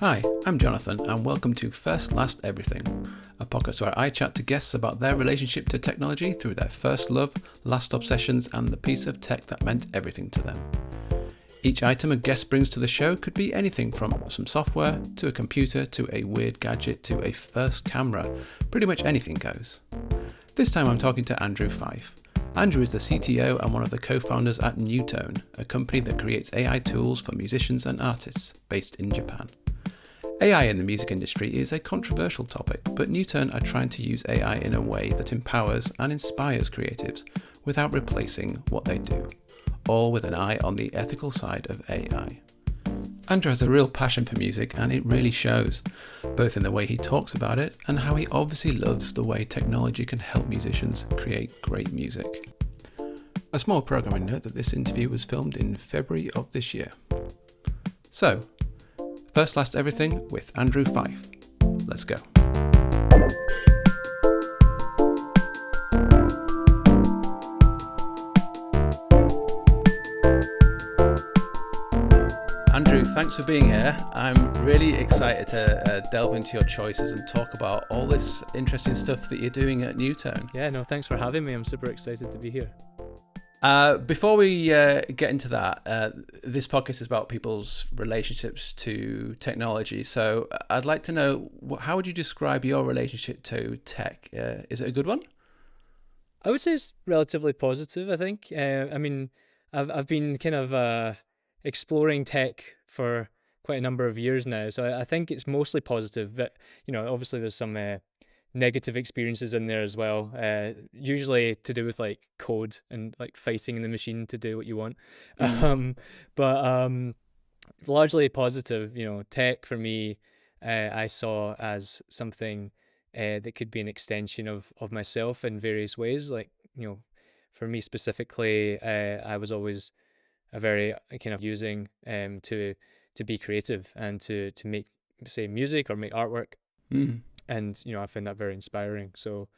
Hi, I'm Jonathan, and welcome to First Last Everything, a podcast where I chat to guests about their relationship to technology through their first love, last obsessions, and the piece of tech that meant everything to them. Each item a guest brings to the show could be anything from some software, to a computer, to a weird gadget, to a first camera. Pretty much anything goes. This time I'm talking to Andrew Fyfe. Andrew is the CTO and one of the co-founders at Neutone, a company that creates AI tools for musicians and artists, based in Japan. AI in the music industry is a controversial topic, but Neutone are trying to use AI in a way that empowers and inspires creatives without replacing what they do, all with an eye on the ethical side of AI. Andrew has a real passion for music, and it really shows, both in the way he talks about it and how he obviously loves the way technology can help musicians create great music. A small programming note that this interview was filmed in February of this year. So, First Last Everything with Andrew Fyfe. Let's go. Andrew, thanks for being here. I'm really excited to delve into your choices and talk about all this interesting stuff that you're doing at Neutone. Yeah, no, thanks for having me. I'm super excited to be here. Before we get into that, this podcast is about people's relationships to technology. So I'd like to know, how would you describe your relationship to tech? Is it a good one? I would say it's relatively positive, I think. I've been kind of exploring tech for quite a number of years now. So I think it's mostly positive. But, obviously there's some negative experiences in there as well, usually to do with like code and like fighting in the machine to do what you want. But largely positive. Tech for me, I saw as something that could be an extension of myself in various ways. Like, for me specifically, I was always a very kind of using to be creative and to make, say, music or make artwork. And, I find that very inspiring. So,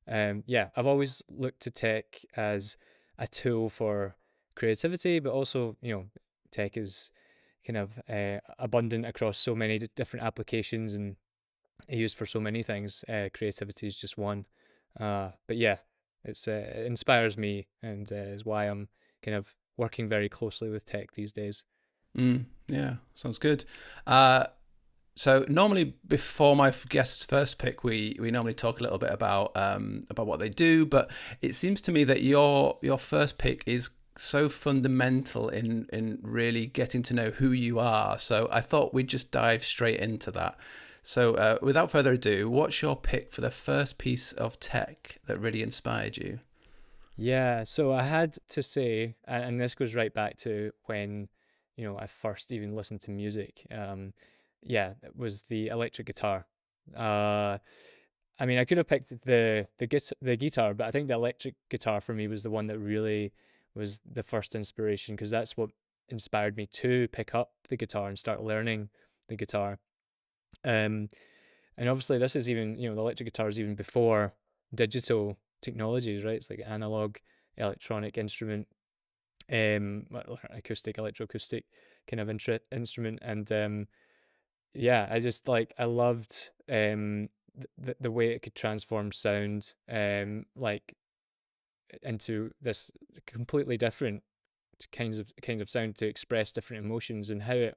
I've always looked to tech as a tool for creativity, but also, tech is kind of abundant across so many different applications and used for so many things. Creativity is just one. But yeah, it inspires me and is why I'm kind of working very closely with tech these days. Yeah, sounds good. So normally before my guest's first pick, we normally talk a little bit about what they do, but it seems to me that your first pick is so fundamental in really getting to know who you are. So I thought we'd just dive straight into that. So without further ado, what's your pick for the first piece of tech that really inspired you? Yeah, so I had to say, and this goes right back to when, I first even listened to music. It was the electric guitar. I could have picked the guitar, but I think the electric guitar for me was the one that really was the first inspiration, because that's what inspired me to pick up the guitar and start learning the guitar. And obviously this is even, the electric guitar is even before digital technologies, right? It's like analog, electronic instrument, acoustic, electroacoustic kind of instrument, and I just I loved the way it could transform sound into this completely different kinds of sound to express different emotions, and how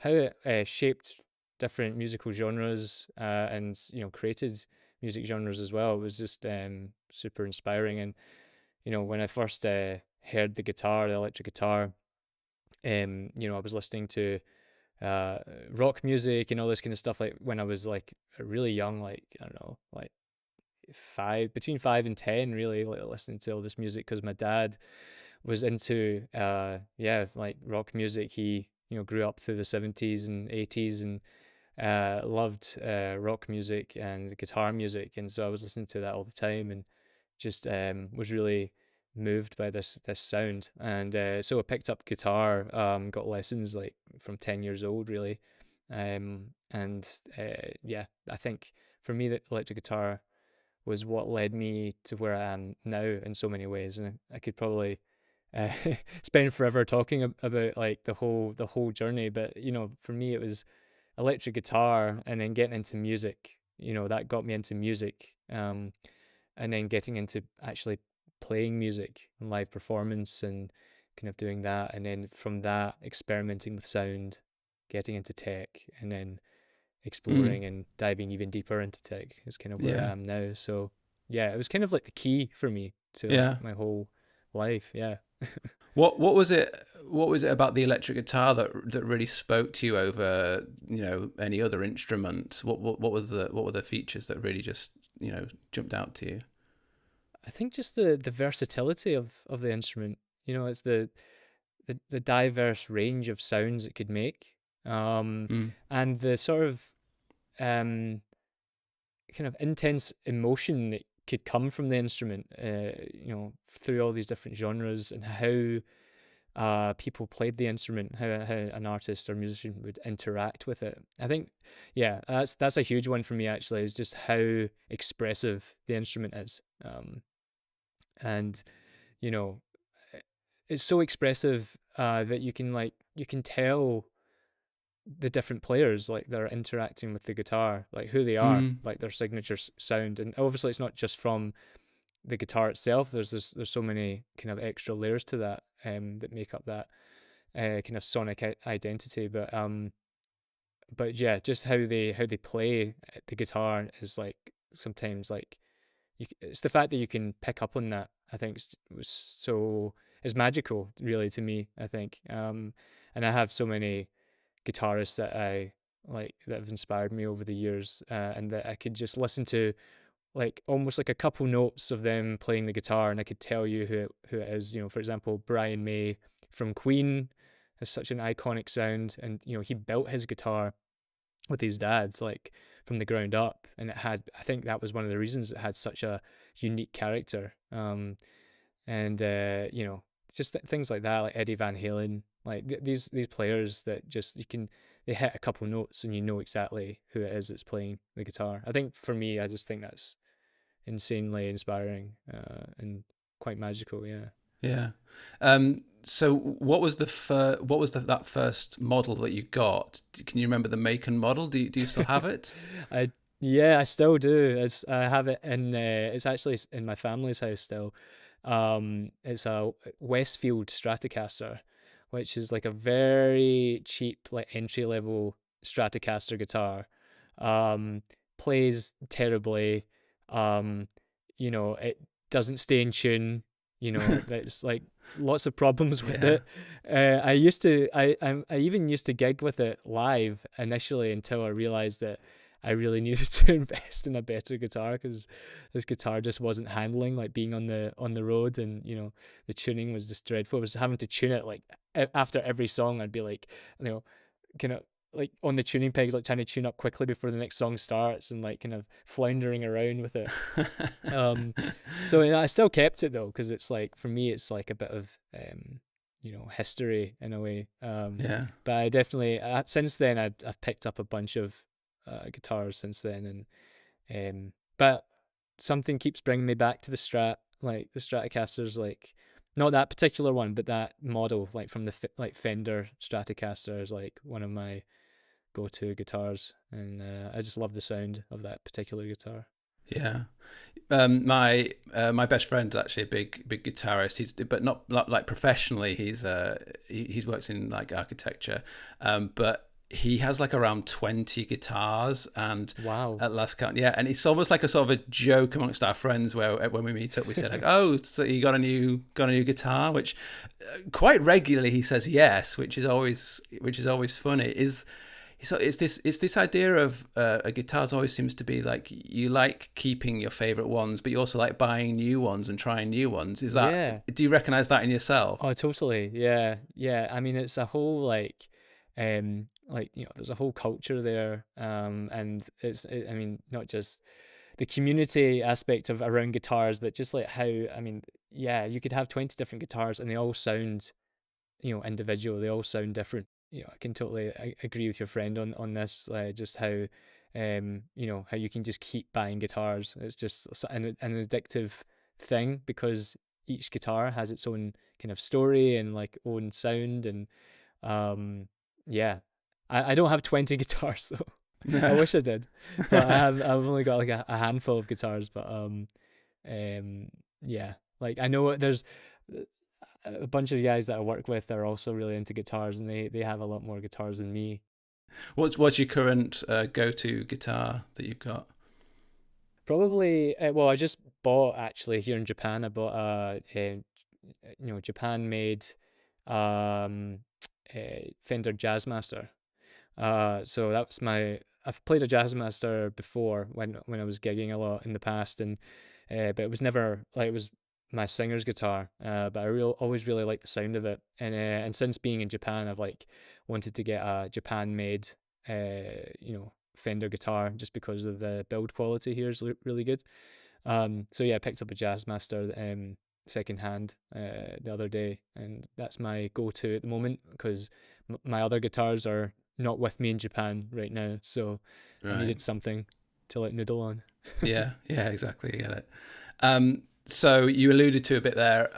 it shaped different musical genres and created music genres as well. It was just super inspiring. And when I first heard the electric guitar, I was listening to rock music and all this kind of stuff, like when I was like really young, like I don't know, like between 5 and 10, really, like listening to all this music because my dad was into like rock music. He grew up through the 70s and 80s and loved rock music and guitar music, and so I was listening to that all the time and just was really moved by this sound. And so I picked up guitar, got lessons like from 10 years old, really. I think for me the electric guitar was what led me to where I am now in so many ways, and I could probably spend forever talking about like the whole journey, but for me it was electric guitar and then getting into music, that got me into music. And then getting into actually playing music and live performance and kind of doing that. And then from that, experimenting with sound, getting into tech, and then Mm. exploring and diving even deeper into tech is kind of where I Yeah. am now. So yeah, it was kind of like the key for me to like Yeah. my whole life. Yeah. What was it? What was it about the electric guitar that really spoke to you over any other instrument? What were the features that really just jumped out to you? I think just the versatility of the instrument. It's the diverse range of sounds it could make. Mm. And the sort of um kind of intense emotion that could come from the instrument, through all these different genres, and how people played the instrument, how an artist or musician would interact with it. I think, yeah, that's a huge one for me actually, is just how expressive the instrument is. And you know, it's so expressive that you can tell the different players like they're interacting with the guitar, like who they are, Mm. like their signature sound. And obviously it's not just from the guitar itself. There's so many kind of extra layers to that, that make up that kind of sonic identity. But yeah, just how they play the guitar is like sometimes like it's the fact that you can pick up on that. I think was so is magical really to me. I think, and I have so many guitarists that I like that have inspired me over the years, and that I could just listen to like almost like a couple notes of them playing the guitar, and I could tell you who it is. For example, Brian May from Queen has such an iconic sound, and he built his guitar with his dad, like from the ground up, and I think that was one of the reasons it had such a unique character. And just things like that, like Eddie Van Halen, like these players that just they hit a couple notes and you know exactly who it is that's playing the guitar. I think for me, I just think that's insanely inspiring, and quite magical. Yeah. Yeah. So what was that first model that you got? Can you remember the make and model? Do you still have it? I Yeah, I still do. I have it in. It's actually in my family's house still. It's a Westfield Stratocaster, which is like a very cheap, like entry level Stratocaster guitar. Um, Plays terribly. Um, it doesn't stay in tune. That's like lots of problems with Yeah. it. I used to, I even used to gig with it live initially until I realized that I really needed to invest in a better guitar because this guitar just wasn't handling like being on the road, and the tuning was just dreadful. I was having to tune it like after every song. I'd be like, kind of like on the tuning pegs, like trying to tune up quickly before the next song starts, and like kind of floundering around with it. So I still kept it though, because it's like for me, it's like a bit of history in a way. Yeah. But I definitely since then I've picked up a bunch of guitars since then, and but something keeps bringing me back to the Strat, like the Stratocasters, like not that particular one, but that model, like from the like Fender Stratocaster is like one of my go-to guitars, and I just love the sound of that particular guitar. Yeah. My best friend's actually a big guitarist. He's but not like professionally. He's works in like architecture, but he has like around 20 guitars, and Wow. at last count, yeah. And it's almost like a sort of a joke amongst our friends where when we meet up, we say like, "Oh, so you got a new guitar?" Which quite regularly he says yes, which is always funny. So it's this idea of a guitars always seems to be like you like keeping your favorite ones, but you also like buying new ones and trying new ones. Is that Yeah. Do you recognize that in yourself? Oh, totally. Yeah. Yeah. I mean, it's a whole like there's a whole culture there, and I mean, not just the community aspect of around guitars, but just like how, I mean, yeah, you could have 20 different guitars and they all sound, individual. They all sound different. I can totally agree with your friend on this. Just how, how you can just keep buying guitars. It's just an addictive thing because each guitar has its own kind of story and like own sound, and um, yeah. I don't have 20 guitars though. I wish I did, but I've only got like a handful of guitars. But um, yeah, like I know there's a bunch of guys that I work with that are also really into guitars, and they have a lot more guitars than me. What's your current go-to guitar that you've got? Probably, well, I just bought actually here in Japan. I bought Japan made um, Fender Jazzmaster. So that's my. I've played a Jazzmaster before when I was gigging a lot in the past, and but it was never like it was my singer's guitar. But I always really liked the sound of it, and since being in Japan, I've like wanted to get a Japan made, Fender guitar just because of the build quality here is really good. So yeah, I picked up a Jazzmaster second hand the other day, and that's my go-to at the moment because my other guitars are not with me in Japan right now, so I Right. needed something to like noodle on. Yeah, yeah, exactly. I get it. So you alluded to a bit there,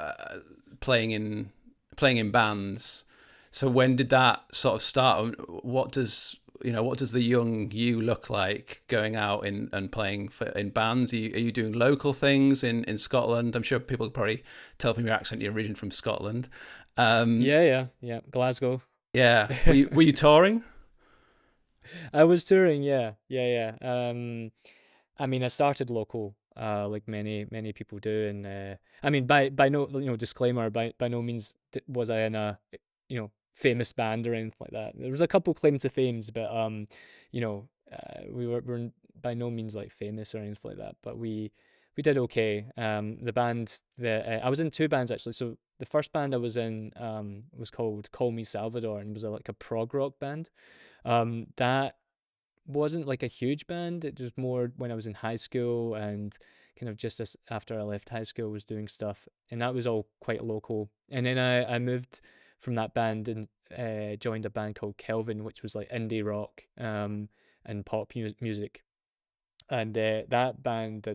playing in bands. So when did that sort of start? What does the young you look like going out and playing in bands? Are you doing local things in Scotland? I'm sure people could probably tell from your accent you're originally from Scotland. Um, Yeah, Glasgow. yeah, were you touring? I was touring, yeah. I mean, I started local, like many people do, and I mean, by no, disclaimer, by no means was I in a, famous band or anything like that. There was a couple claim to fames, but we were by no means like famous or anything like that. But we did okay. The band that I was in two bands actually. So the first band I was in was called Call Me Salvador, and was like a prog rock band. That wasn't like a huge band. It was more when I was in high school and kind of just as after I left high school was doing stuff, and that was all quite local. And then I moved from that band and joined a band called Kelvin, which was like indie rock and pop music. And that band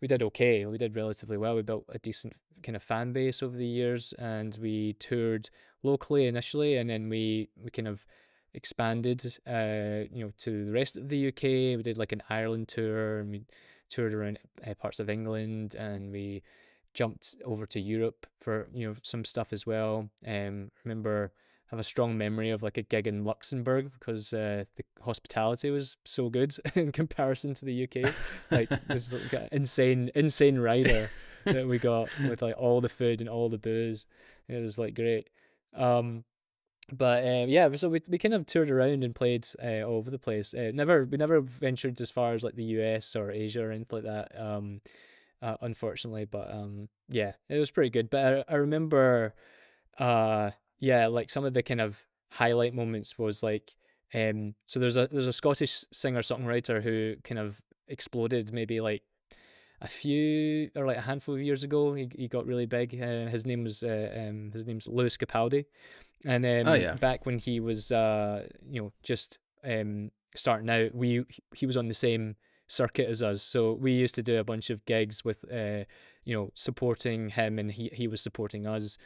we did okay. We did relatively well. We built a decent kind of fan base over the years, and we toured locally initially, and then we kind of expanded, to the rest of the UK. We did like an Ireland tour, and we toured around parts of England, and we jumped over to Europe for some stuff as well. Remember have a strong memory of like a gig in Luxembourg because the hospitality was so good in comparison to the UK. Like this is like an insane rider that we got with like all the food and all the booze. It was like great. But yeah, so we kind of toured around and played all over the place. We never ventured as far as like the US or Asia or anything like that. Unfortunately, but yeah, it was pretty good. But I remember, yeah, like some of the kind of highlight moments was like, so there's a Scottish singer songwriter who kind of exploded maybe like a few or like a handful of years ago. He got really big. His name's Lewis Capaldi, and Oh yeah. back when he was just starting out, he was on the same circuit as us, so we used to do a bunch of gigs with supporting him, and he was supporting us,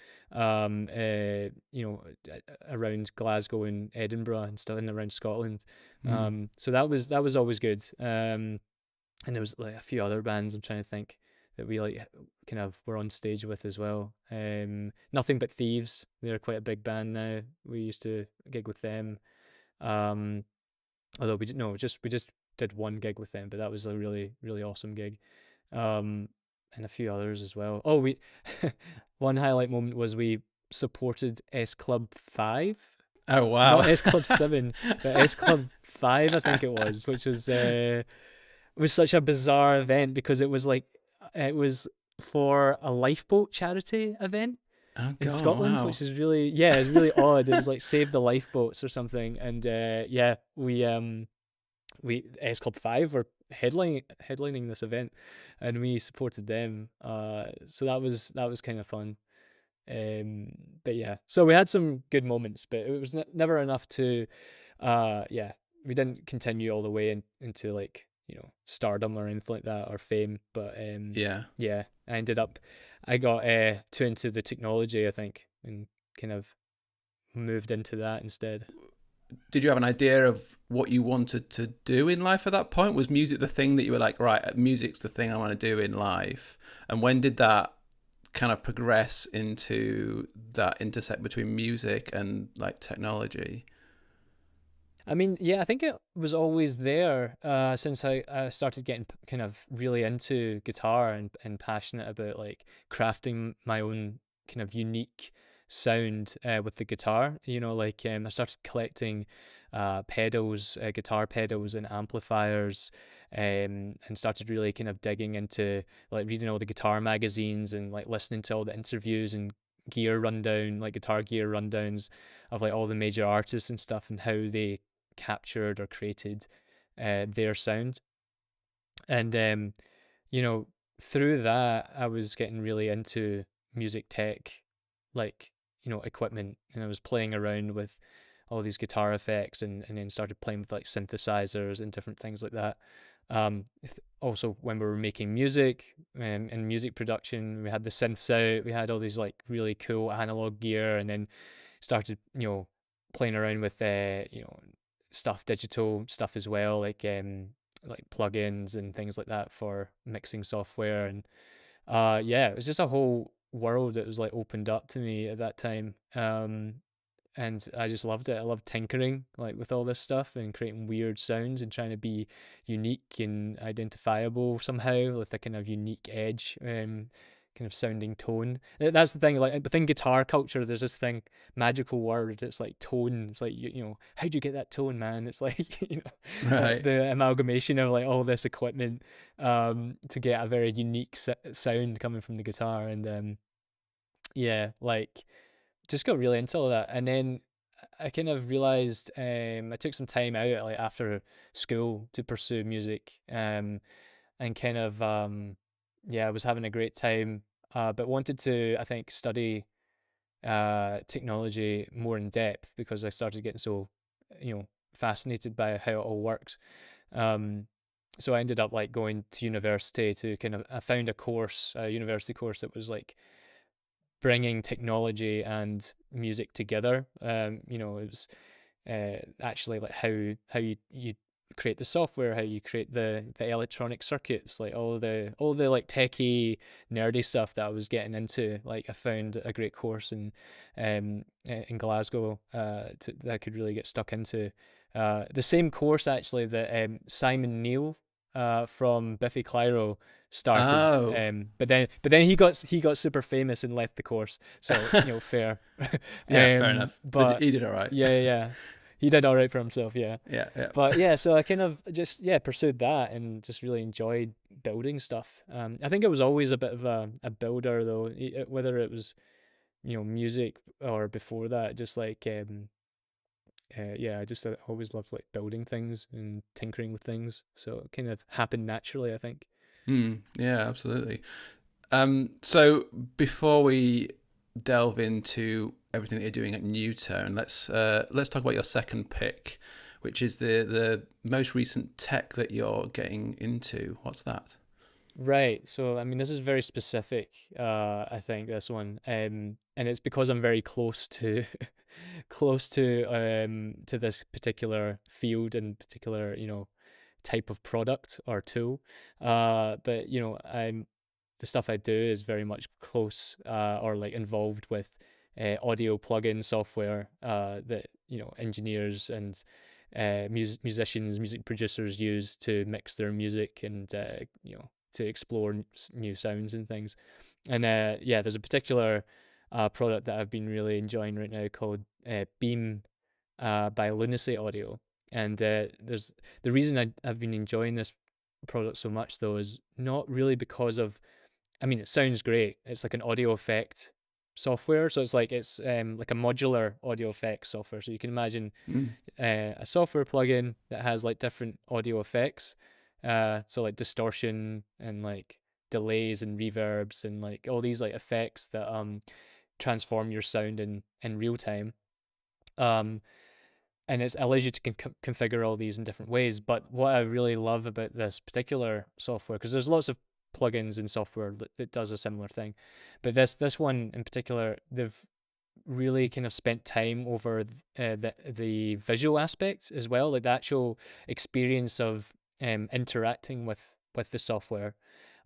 around Glasgow and Edinburgh and stuff, and around Scotland. Mm. So that was always good. And there was like a few other bands I'm trying to think that we like kind of were on stage with as well. Nothing But Thieves, they're quite a big band now. We used to gig with them. Um, Although we just did one gig with them, but that was a really really awesome gig. And a few others as well. Oh, we one highlight moment was we supported S Club 5. Oh So wow. not S Club 7, but S Club 5 I think it was, which was such a bizarre event because it was for a lifeboat charity event Oh in god. Scotland, Wow. which is really, yeah, it's really odd. It was like Save the Lifeboats or something, and yeah, we S Club 5 were headlining this event, and we supported them. So that was kind of fun. But yeah, so we had some good moments, but it was never enough to, yeah, we didn't continue all the way into like stardom or anything like that, or fame. But Yeah. yeah, I got too into the technology, I think, and kind of moved into that instead. did you have an idea of what you wanted to do in life at that point? Was music the thing that you were like, right, music's the thing I want to do in life? And when did that kind of progress into that intersect between music and like technology? I mean, yeah, I think it was always there since I started getting kind of really into guitar and passionate about like crafting my own kind of unique sound with the guitar. You know, like I started collecting pedals, guitar pedals and amplifiers, and started really kind of digging into like reading all the guitar magazines and like listening to all the interviews and gear rundown, like guitar gear rundowns of like all the major artists and stuff and how they captured or created their sound. And you know, through that I was getting really into music tech, like, you know, equipment, and I was playing around with all these guitar effects and then started playing with like synthesizers and different things like that. Also when we were making music and music production, we had the synths out, we had all these like really cool analog gear, and then started, you know, playing around with you know, digital stuff as well, like plugins and things like that for mixing software. And yeah, it was just a whole world that was like opened up to me at that time. And I just loved it. I loved tinkering like with all this stuff and creating weird sounds and trying to be unique and identifiable somehow with a kind of unique edge, kind of sounding tone. That's the thing. Like within guitar culture, there's this thing, magical word. It's like tone. It's like you know, how'd you get that tone, man? It's like you know, Right. the amalgamation of like all this equipment, to get a very unique sound coming from the guitar. And yeah, like just got really into all that. And then I kind of realized I took some time out like after school to pursue music, and kind of yeah, I was having a great time, but wanted to, I think, study technology more in depth because I started getting so, you know, fascinated by how it all works. Um, so I ended up like going to university to kind of, I found a university course that was like bringing technology and music together. You know, it was actually like how you create the software, how you create the electronic circuits, like all the like techie nerdy stuff that I was getting into. Like I found a great course in Glasgow that I could really get stuck into. The same course actually that Simon Neil from Biffy Clyro started, Oh, but then he got super famous and left the course. So you know, fair. yeah, fair enough. But He did all right. yeah, yeah, yeah, he did all right for himself. Yeah, Yeah, yeah. but yeah, so I kind of just pursued that and just really enjoyed building stuff. I think I was always a bit of a builder though, whether it was, you know, music or before that, just like yeah, I just always loved like building things and tinkering with things. So it kind of happened naturally, I think. Yeah, absolutely. So before we delve into everything that you're doing at Neutone, let's talk about your second pick, which is the most recent tech that you're getting into. What's that? Right. So I mean, this is very specific. I think this one, and it's because I'm very close to close to this particular field and particular, you know, type of product or tool. But you know, the stuff I do is very much close or like involved with audio plugin software that, you know, engineers and musicians, music producers use to mix their music and you know, to explore new sounds and things. And yeah, there's a particular product that I've been really enjoying right now called Beam by Lunacy Audio. And there's the reason I've been enjoying this product so much though is not really because of, I mean, it sounds great. It's like an audio effect software, so it's like a modular audio effects software. So you can imagine Mm. a software plugin that has like different audio effects, so like distortion and like delays and reverbs and like all these like effects that transform your sound in real time. Um, and it allows you to configure all these in different ways. But what I really love about this particular software, because there's lots of plugins and software that does a similar thing, but this one in particular, they've really kind of spent time over the visual aspect as well, like the actual experience of interacting with the software.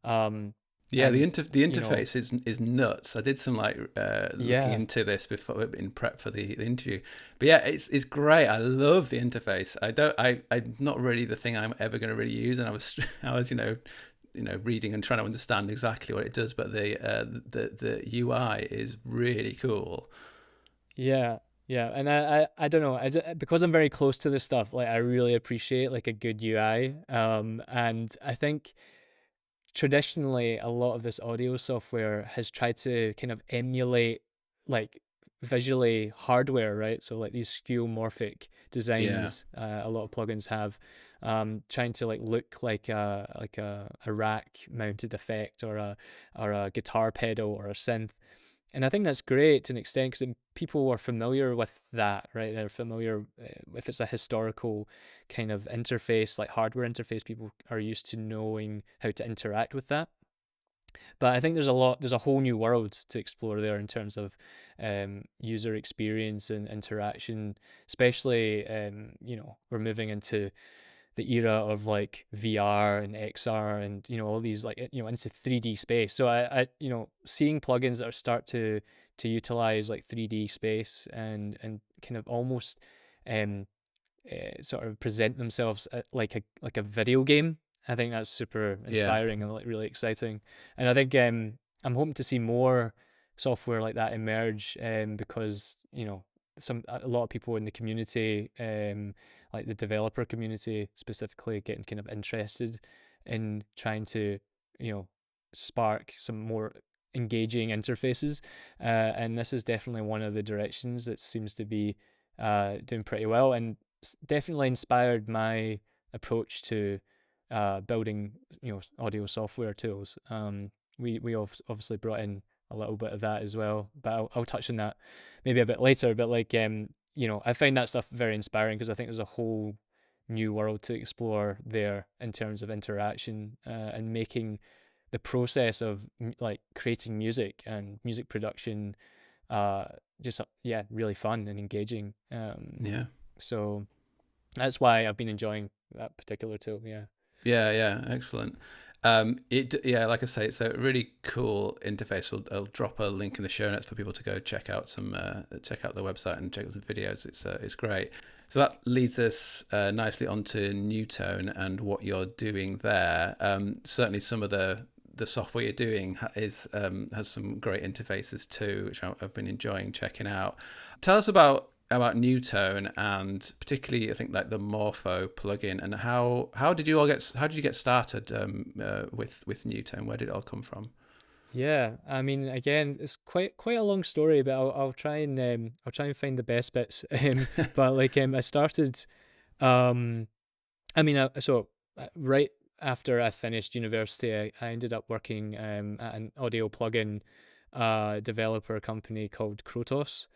Um, Yeah, and the you know, interface is nuts. I did some like looking yeah, into this before in prep for the interview, but yeah, it's great. I love the interface. I'm not really the thing I'm ever going to really use, and I was reading and trying to understand exactly what it does, but the UI is really cool. yeah, yeah. And I don't know, because I'm very close to this stuff, like I really appreciate like a good UI. And I think traditionally a lot of this audio software has tried to kind of emulate like visually hardware, right? So like these skeuomorphic Yeah, designs, a lot of plugins have, trying to like look like a rack mounted effect, or a guitar pedal or a synth. And I think that's great to an extent, because people are familiar with that, right? They're familiar, if it's a historical kind of interface, like hardware interface, people are used to knowing how to interact with that. But I think there's a whole new world to explore there in terms of user experience and interaction, especially, we're moving into the era of like VR and XR, and all these, like, into 3D space. So seeing plugins that are start to utilize like 3D space, and kind of almost um sort of present themselves like a video game. I think that's super yeah, inspiring and like really exciting. And I think I'm hoping to see more software like that emerge, because a lot of people in the community, like the developer community specifically, getting kind of interested in trying to spark some more engaging interfaces, and this is definitely one of the directions that seems to be doing pretty well, and definitely inspired my approach to building audio software tools. We obviously brought in a little bit of that as well, but I'll touch on that maybe a bit later. But like, I find that stuff very inspiring, because I think there's a whole new world to explore there in terms of interaction, and making the process of like creating music and music production uh just yeah, really fun and engaging. yeah. So that's why I've been enjoying that particular tool. Yeah. Yeah, excellent. Yeah, like I say, it's a really cool interface. I'll drop a link in the show notes for people to go check out the website and check out some videos. It's great. So that leads us nicely onto Neutone and what you're doing there. Certainly, some of the software you're doing has some great interfaces too, which I've been enjoying checking out. Tell us about Neutone, and particularly I think like the Morpho plugin, and how did you get started with Neutone? Where did it all come from? Yeah, I mean, again, it's quite a long story, but I'll try and find the best bits. But like, I started, um, I mean, right after I finished university, I ended up working at an audio plugin developer company called Krotos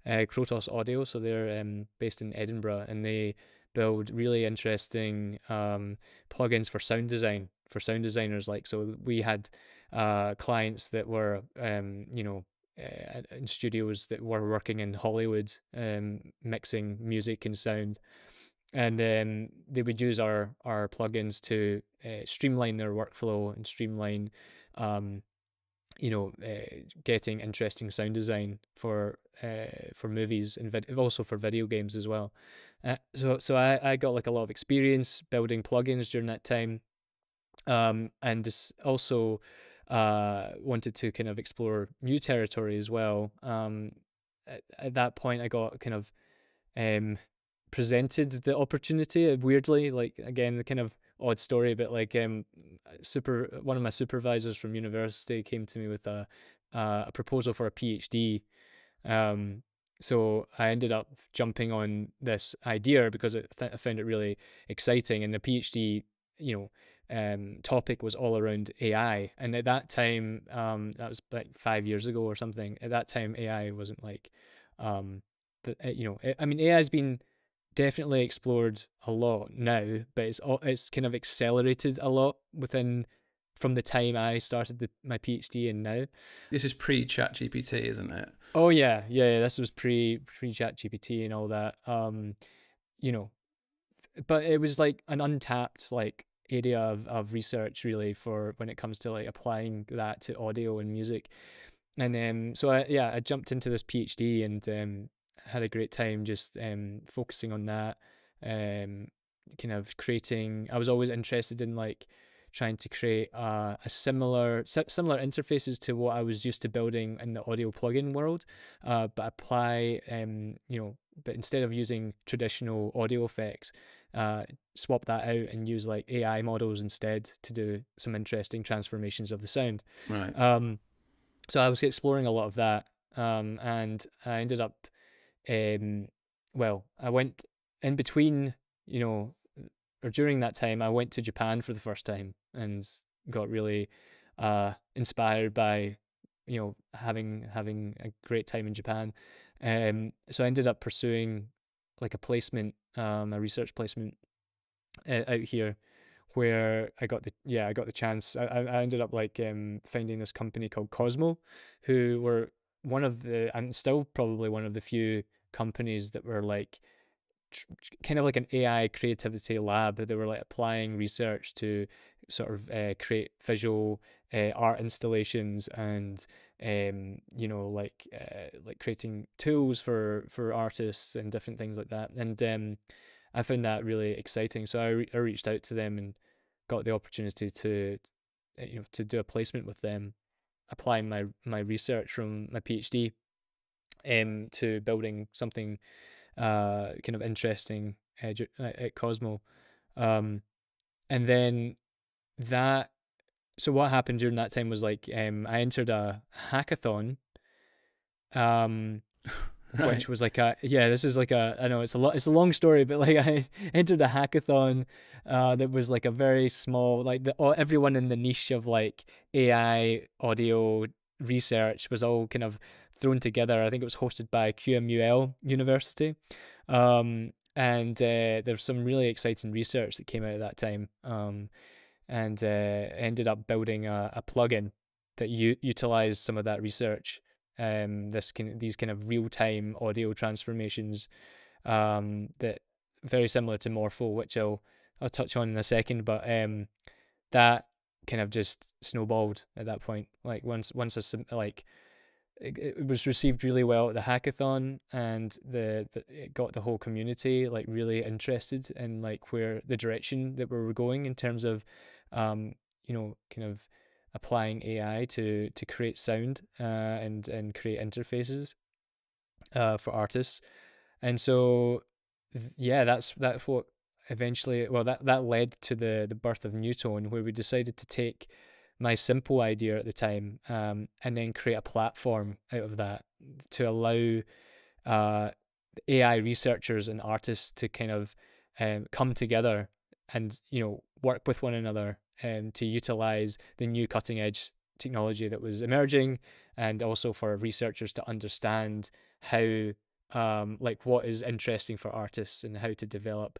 Audio. So they're based in Edinburgh, and they build really interesting plugins for sound design, for sound designers. Like, so we had clients that were in studios that were working in Hollywood, mixing music and sound, and they would use our plugins to streamline their workflow and streamline um, getting interesting sound design for movies and also for video games as well. So I got like a lot of experience building plugins during that time, and just also wanted to kind of explore new territory as well. At that point, I got kind of um, presented the opportunity, weirdly, like, again, the kind of odd story, but like, super one of my supervisors from university came to me with a proposal for a PhD. um so I ended up jumping on this idea because I found it really exciting, and the PhD, you know topic was all around AI. And at that time, that was like 5 years ago or something. At that time, AI wasn't like, I mean, AI has been definitely explored a lot now, but it's kind of accelerated a lot within from the time I started my PhD and now. This is pre-Chat GPT, isn't it? Oh yeah. This was pre Chat GPT and all that. You know, but it was like an untapped like area of research really for when it comes to like applying that to audio and music. And so I jumped into this PhD and had a great time just focusing on that. Kind of creating. I was always interested in like trying to create a similar interfaces to what I was used to building in the audio plugin world, but apply but instead of using traditional audio effects, swap that out and use like AI models instead to do some interesting transformations of the sound. Right. So I was exploring a lot of that, and I ended up, I went in between, or during that time, I went to Japan for the first time and got really inspired by, having a great time in Japan. So I ended up pursuing like a placement, a research placement out here where I got the chance. I ended up like finding this company called Cosmo, who were one of the and still probably one of the few companies that were like kind of like an AI creativity lab. They were like applying research to sort of create visual art installations and like creating tools for artists and different things like that. And I found that really exciting. So I reached out to them and got the opportunity to to do a placement with them, applying my research from my PhD to building something kind of interesting at Cosmo. And then that so what happened during that time was like I entered a hackathon, um Right. which was like this is like I know it's a long story, but like I entered a hackathon that was like a very small, like everyone in the niche of like AI audio research was all kind of thrown together. I think it was hosted by QMUL University, and there's some really exciting research that came out at that time, and ended up building a plugin that utilized some of that research, these kind of real time audio transformations, that very similar to Morpho, which I'll touch on in a second. But that kind of just snowballed at that point. Like once it was received really well at the hackathon, and it got the whole community like really interested in like where the direction that we were going in terms of kind of applying AI to create sound and create interfaces for artists. And so that's what eventually, that led to the birth of Neutone, where we decided to take my simple idea at the time, and then create a platform out of that to allow AI researchers and artists to kind of come together and work with one another to utilize the new cutting edge technology that was emerging, and also for researchers to understand how like what is interesting for artists and how to develop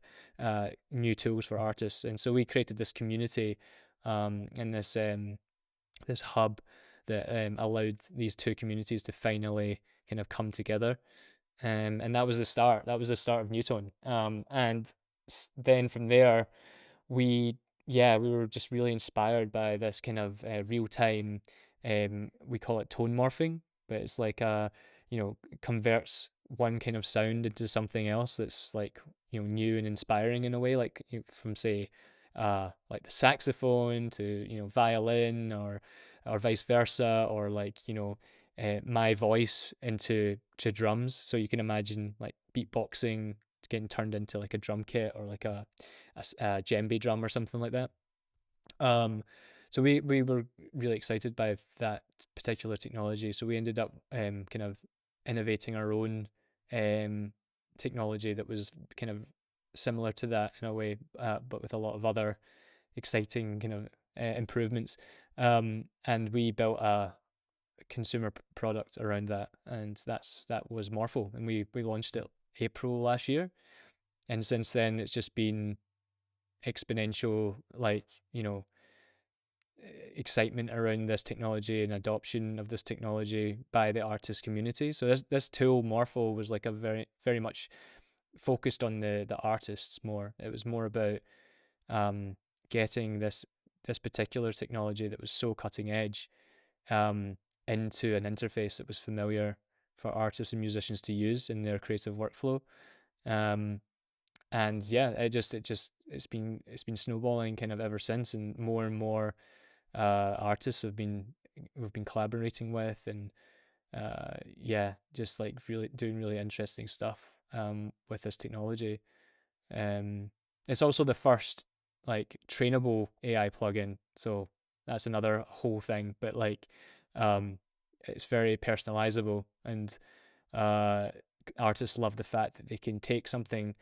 new tools for artists. And so we created this community, and this hub that allowed these two communities to finally kind of come together. And that was the start. That was the start of Neutone. And then from there, we we were just really inspired by this kind of real time. We call it tone morphing, but it's like converts one kind of sound into something else that's like new and inspiring in a way, like from say like the saxophone to violin, or vice versa, or like my voice into to drums. So you can imagine like beatboxing getting turned into like a drum kit, or like a djembe drum or something like that. So we were really excited by that particular technology. So we ended up kind of innovating our own technology that was kind of similar to that in a way, but with a lot of other exciting kind of improvements. And we built a consumer product around that, and that was Morpho, and we launched it April last year. And since then, it's just been exponential, like excitement around this technology and adoption of this technology by the artist community. So this tool Morpho was like a very much focused on the artists more. It was more about getting this particular technology that was so cutting edge into an interface that was familiar for artists and musicians to use in their creative workflow. And yeah, it's been snowballing kind of ever since, and more artists we've been collaborating with, and yeah, just like really doing really interesting stuff with this technology. It's also the first like trainable AI plugin, so that's another whole thing. But like, it's very personalizable, and uh, artists love the fact that they can take something,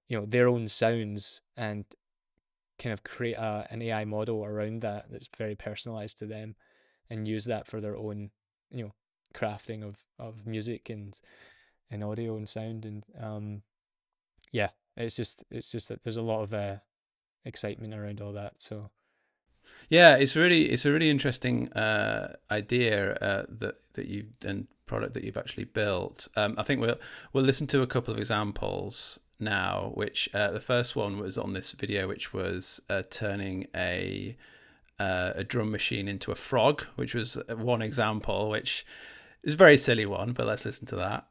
their own sounds, and kind of create an AI model around that that's very personalized to them, and use that for their own, crafting of music and audio and sound. And yeah, it's just that there's a lot of excitement around all that. So Yeah, it's a really interesting idea that you and product that you've actually built. I think we'll listen to a couple of examples now. Which the first one was on this video, which was turning a drum machine into a frog, which was one example, which is a very silly one. But let's listen to that.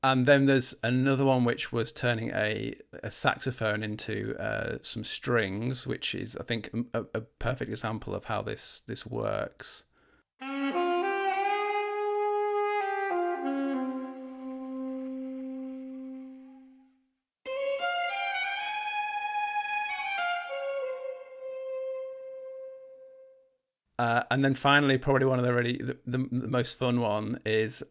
And then there's another one which was turning a saxophone into some strings, which is, I think, a perfect example of how this works. And then finally, probably one of the most fun one is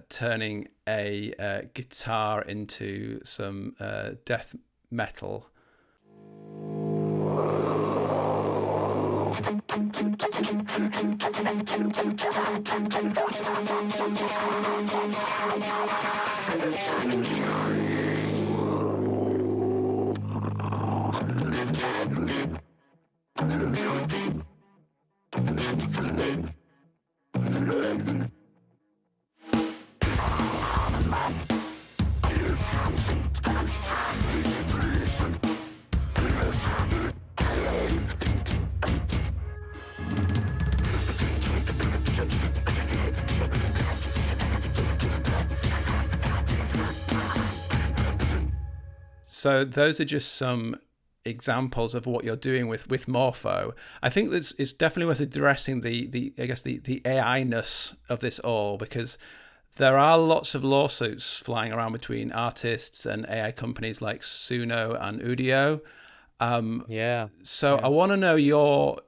turning a guitar into some death metal. So those are just some examples of what you're doing with Morpho. I think it's definitely worth addressing the I guess the AI-ness of this all, because there are lots of lawsuits flying around between artists and AI companies like Suno and Udio. yeah, So I want to know your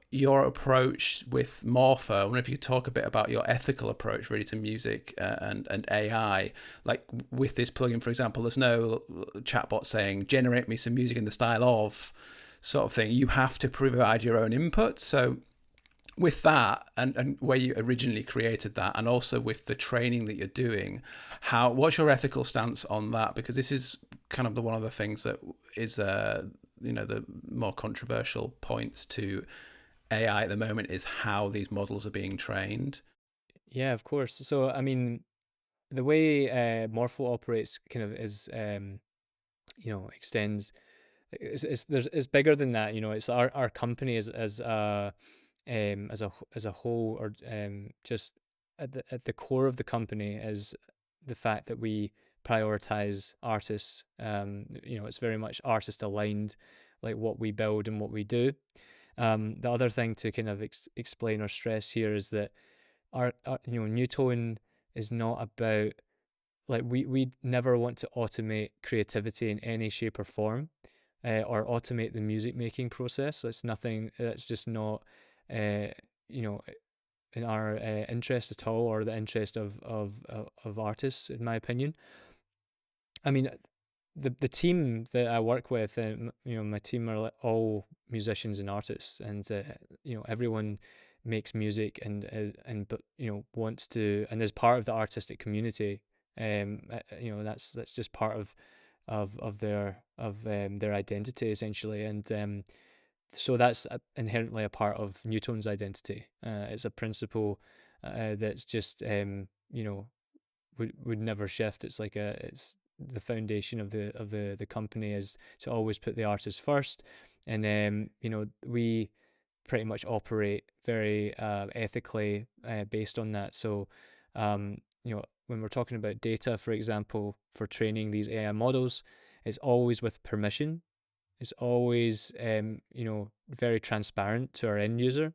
approach with Morpho. I wonder if you could talk a bit about your ethical approach really to music and AI. Like with this plugin, for example, there's no chatbot saying generate me some music in the style of sort of thing. You have to provide your own input. So with that and where you originally created that, and also with the training that you're doing, what's your ethical stance on that? Because this is kind of one of the things that is the more controversial points to AI at the moment, is how these models are being trained. yeah, of course. So I mean, the way Morpho operates kind of is extends. It's bigger than that. It's our company as a whole, or just at the core of the company is the fact that we prioritize artists. It's very much artist aligned, like what we build and what we do. The other thing to kind of explain or stress here is that our Neutone is not about, like, we never want to automate creativity in any shape or form, or automate the music making process. So it's nothing. That's just not uh, you know in our interest at all, or the interest of artists, in my opinion. I mean, the team that I work with, my team are all musicians and artists, and everyone makes music and but wants to and is part of the artistic community. That's just part of their identity essentially, and so that's inherently a part of Newtone's identity. It's a principle that's just would never shift. It's the foundation of the company is to always put the artist first, and we pretty much operate very ethically based on that. So when we're talking about data, for example, for training these AI models, it's always with permission. It's always very transparent to our end user,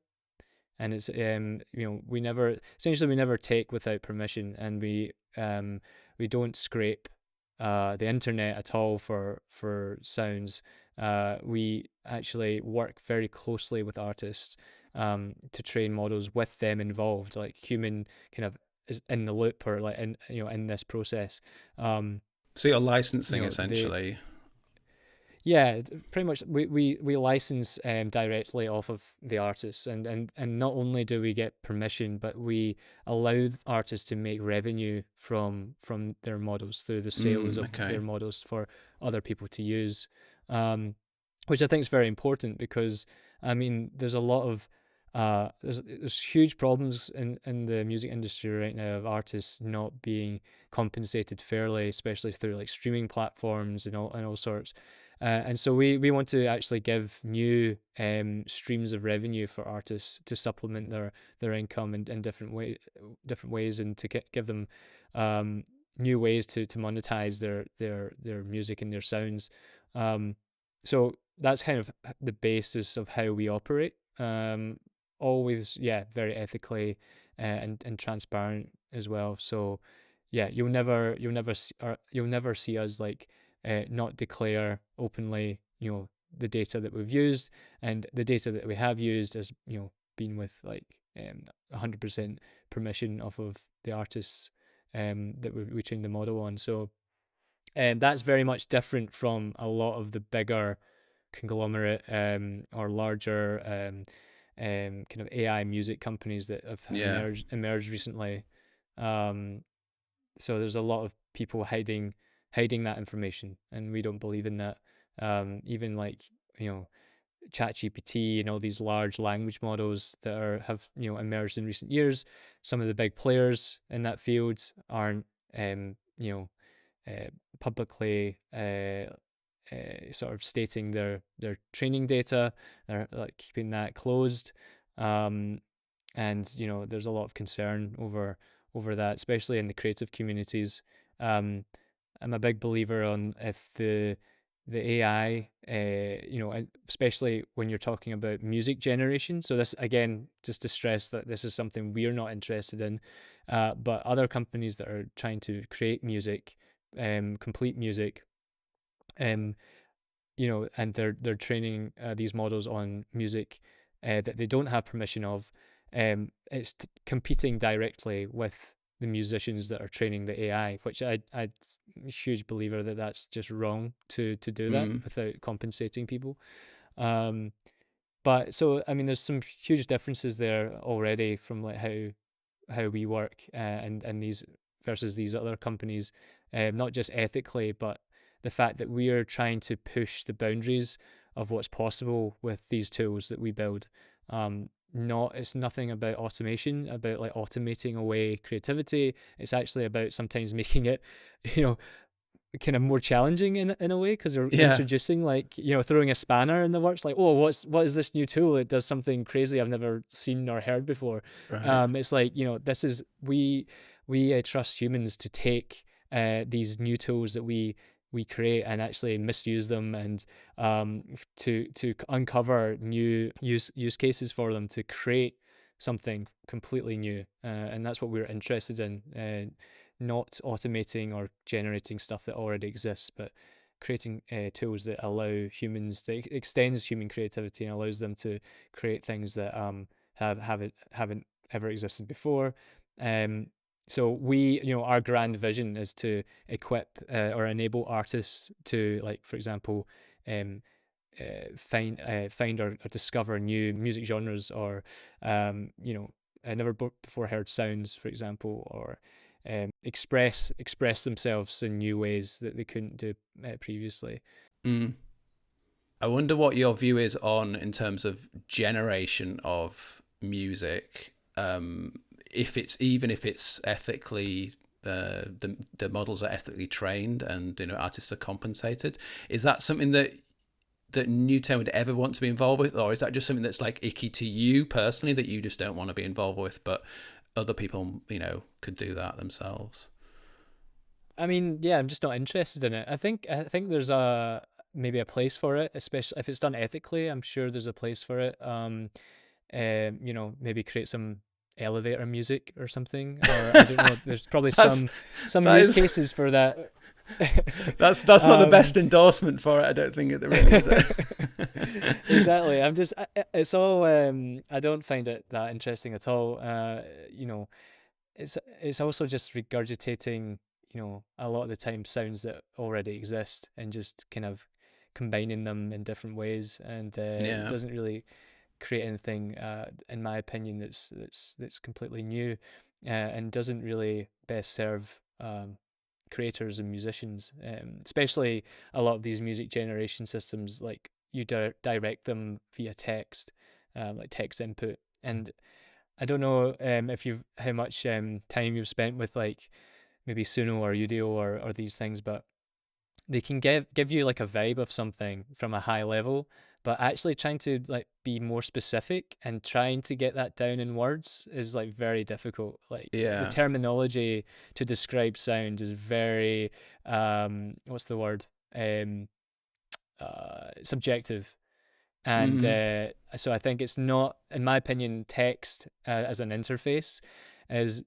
and it's we never take without permission, and we don't scrape the internet at all for sounds. We actually work very closely with artists to train models with them involved, like human kind of is in the loop, or like in this process. So you're licensing The essentially. Yeah, pretty much. We license directly off of the artists, and not only do we get permission, but we allow artists to make revenue from their models through the sales of Okay. their models for other people to use, which I think is very important, because I mean there's a lot of there's huge problems in the music industry right now of artists not being compensated fairly, especially through like streaming platforms and all sorts. And so we want to actually give new streams of revenue for artists to supplement their income in different ways, and to give them new ways to monetize their music and their sounds. So that's kind of the basis of how we operate. Always, yeah, very ethically and transparent as well. So yeah, you'll never see us like not declare openly, the data that we've used, and the data that we have used has, been with like 100% permission off of the artists that we trained the model on. So that's very much different from a lot of the bigger conglomerate or larger kind of AI music companies that have emerged recently. So there's a lot of people hiding that information, and we don't believe in that. Even like ChatGPT and all these large language models that have emerged in recent years, some of the big players in that field aren't publicly sort of stating their training data. They're like keeping that closed, and there's a lot of concern over that, especially in the creative communities. I'm a big believer on if the AI, especially when you're talking about music generation. So this, again, just to stress that this is something we're not interested in, but other companies that are trying to create music, complete music, and they're training these models on music that they don't have permission of. It's competing directly with the musicians that are training the AI, which I'm a huge believer that that's just wrong to do that without compensating people. But so I mean, there's some huge differences there already from like how we work and these versus these other companies, not just ethically, but the fact that we are trying to push the boundaries of what's possible with these tools that we build. It's nothing about automation, about like automating away creativity. It's actually about sometimes making it, kind of more challenging in a way, because they're introducing like, throwing a spanner in the works, like, oh, what is this new tool? It does something crazy I've never seen or heard before. Right. It's like, this is, we trust humans to take these new tools that we create and actually misuse them, and to uncover new use cases for them to create something completely new, and that's what we're interested in, not automating or generating stuff that already exists, but creating tools that allow humans, that extends human creativity and allows them to create things that haven't ever existed before. So our grand vision is to equip or enable artists to, like, for example, find or discover new music genres, or never before heard sounds, for example, or express themselves in new ways that they couldn't do previously. Mm. I wonder what your view is on in terms of generation of music. If it's even if it's ethically the models are ethically trained and artists are compensated, is that something that Neutone would ever want to be involved with, or is that just something that's like icky to you personally that you just don't want to be involved with, but other people could do that themselves? I mean, yeah, I'm just not interested in it. I think there's maybe a place for it, especially if it's done ethically. I'm sure there's a place for it. Maybe create some elevator music or something, or I don't know. There's probably That's some that use is cases for that. that's not the best endorsement for it. I don't think it really is. Exactly. It's all. I don't find it that interesting at all. It's also just regurgitating, a lot of the time sounds that already exist and just kind of combining them in different ways, and it Yeah. doesn't really create anything, in my opinion, that's completely new, and doesn't really best serve creators and musicians, especially a lot of these music generation systems. Like you direct them via text, like text input, and I don't know if you've how much time you've spent with like maybe Suno or Udio or these things, but they can give you like a vibe of something from a high level, but actually trying to like be more specific and trying to get that down in words is like very difficult. Like the Yeah. terminology to describe sound is very what's the word, subjective. And Hmm. so I think it's not, in my opinion, text as an interface is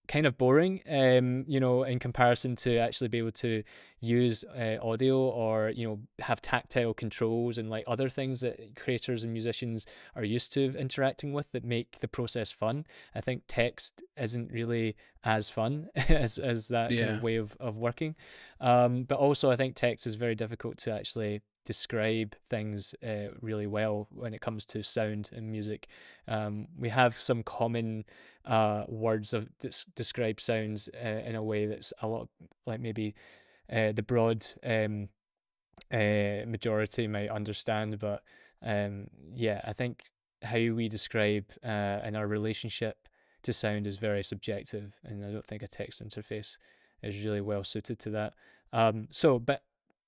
kind of boring, in comparison to actually be able to use audio, or have tactile controls and like other things that creators and musicians are used to interacting with that make the process fun. I think text isn't really as fun as that kind Yeah. of way of working, but also I think text is very difficult to actually describe things really well when it comes to sound and music. We have some common words of describe sounds in a way that's a lot like maybe the broad majority might understand, but yeah, I think how we describe and our relationship to sound is very subjective, and I don't think a text interface is really well suited to that. But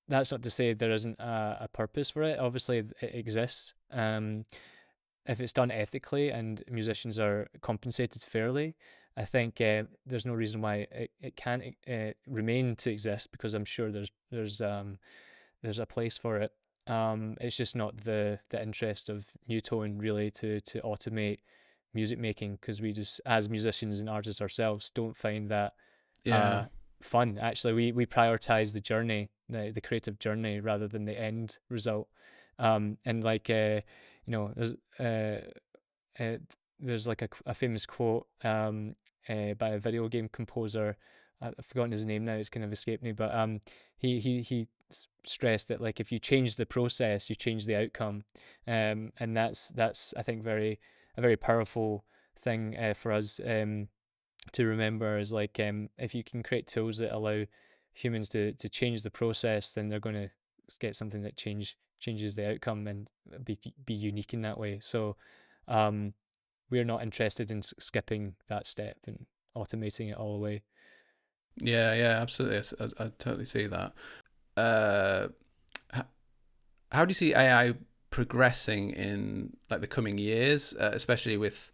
that's not to say there isn't a purpose for it. Obviously, it exists. If it's done ethically and musicians are compensated fairly, I think there's no reason why it can't remain to exist, because I'm sure there's a place for it. It's just not the interest of Neutone really to automate music making, because we just, as musicians and artists ourselves, don't find that Yeah. fun. Actually, we prioritize the journey, the creative journey, rather than the end result. And like there's uh, there's like a famous quote by a video game composer. I've forgotten his name now. It's kind of escaped me, but he stressed that like if you change the process, you change the outcome, and that's I think a very powerful thing for us to remember, is like if you can create tools that allow humans to change the process, then they're going to get something that changes the outcome and be unique in that way. So we're not interested in skipping that step and automating it all away. Yeah. Yeah. Absolutely. I totally see that. Uh, how do you see AI progressing in like the coming years, especially with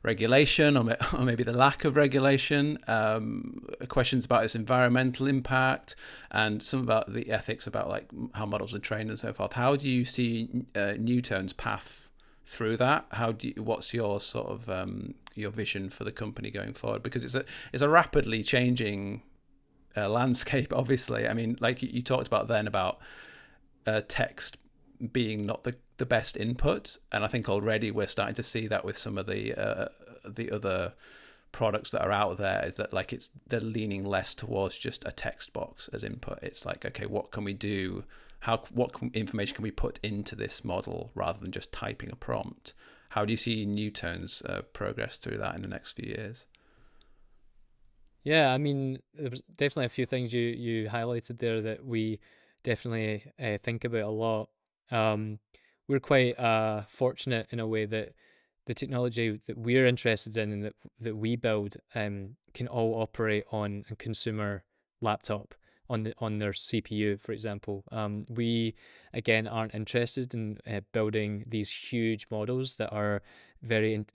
regulation or maybe the lack of regulation, questions about its environmental impact, and some about the ethics about like how models are trained and so forth? How do you see Newtone's path through that? What's your sort of your vision for the company going forward? Because it's a rapidly changing landscape, obviously. I mean, like you talked about then about text being not the best input, and I think already we're starting to see that with some of the other products that are out there, is that like they're leaning less towards just a text box as input. It's like, okay, what can we do information can we put into this model rather than just typing a prompt? How do you see Newtone's progress through that in the next few years? Yeah, I mean, there's definitely a few things you highlighted there that we definitely think about a lot. Um, we're quite fortunate in a way that the technology that we're interested in and that we build can all operate on a consumer laptop on their CPU, for example. We again aren't interested in building these huge models that are very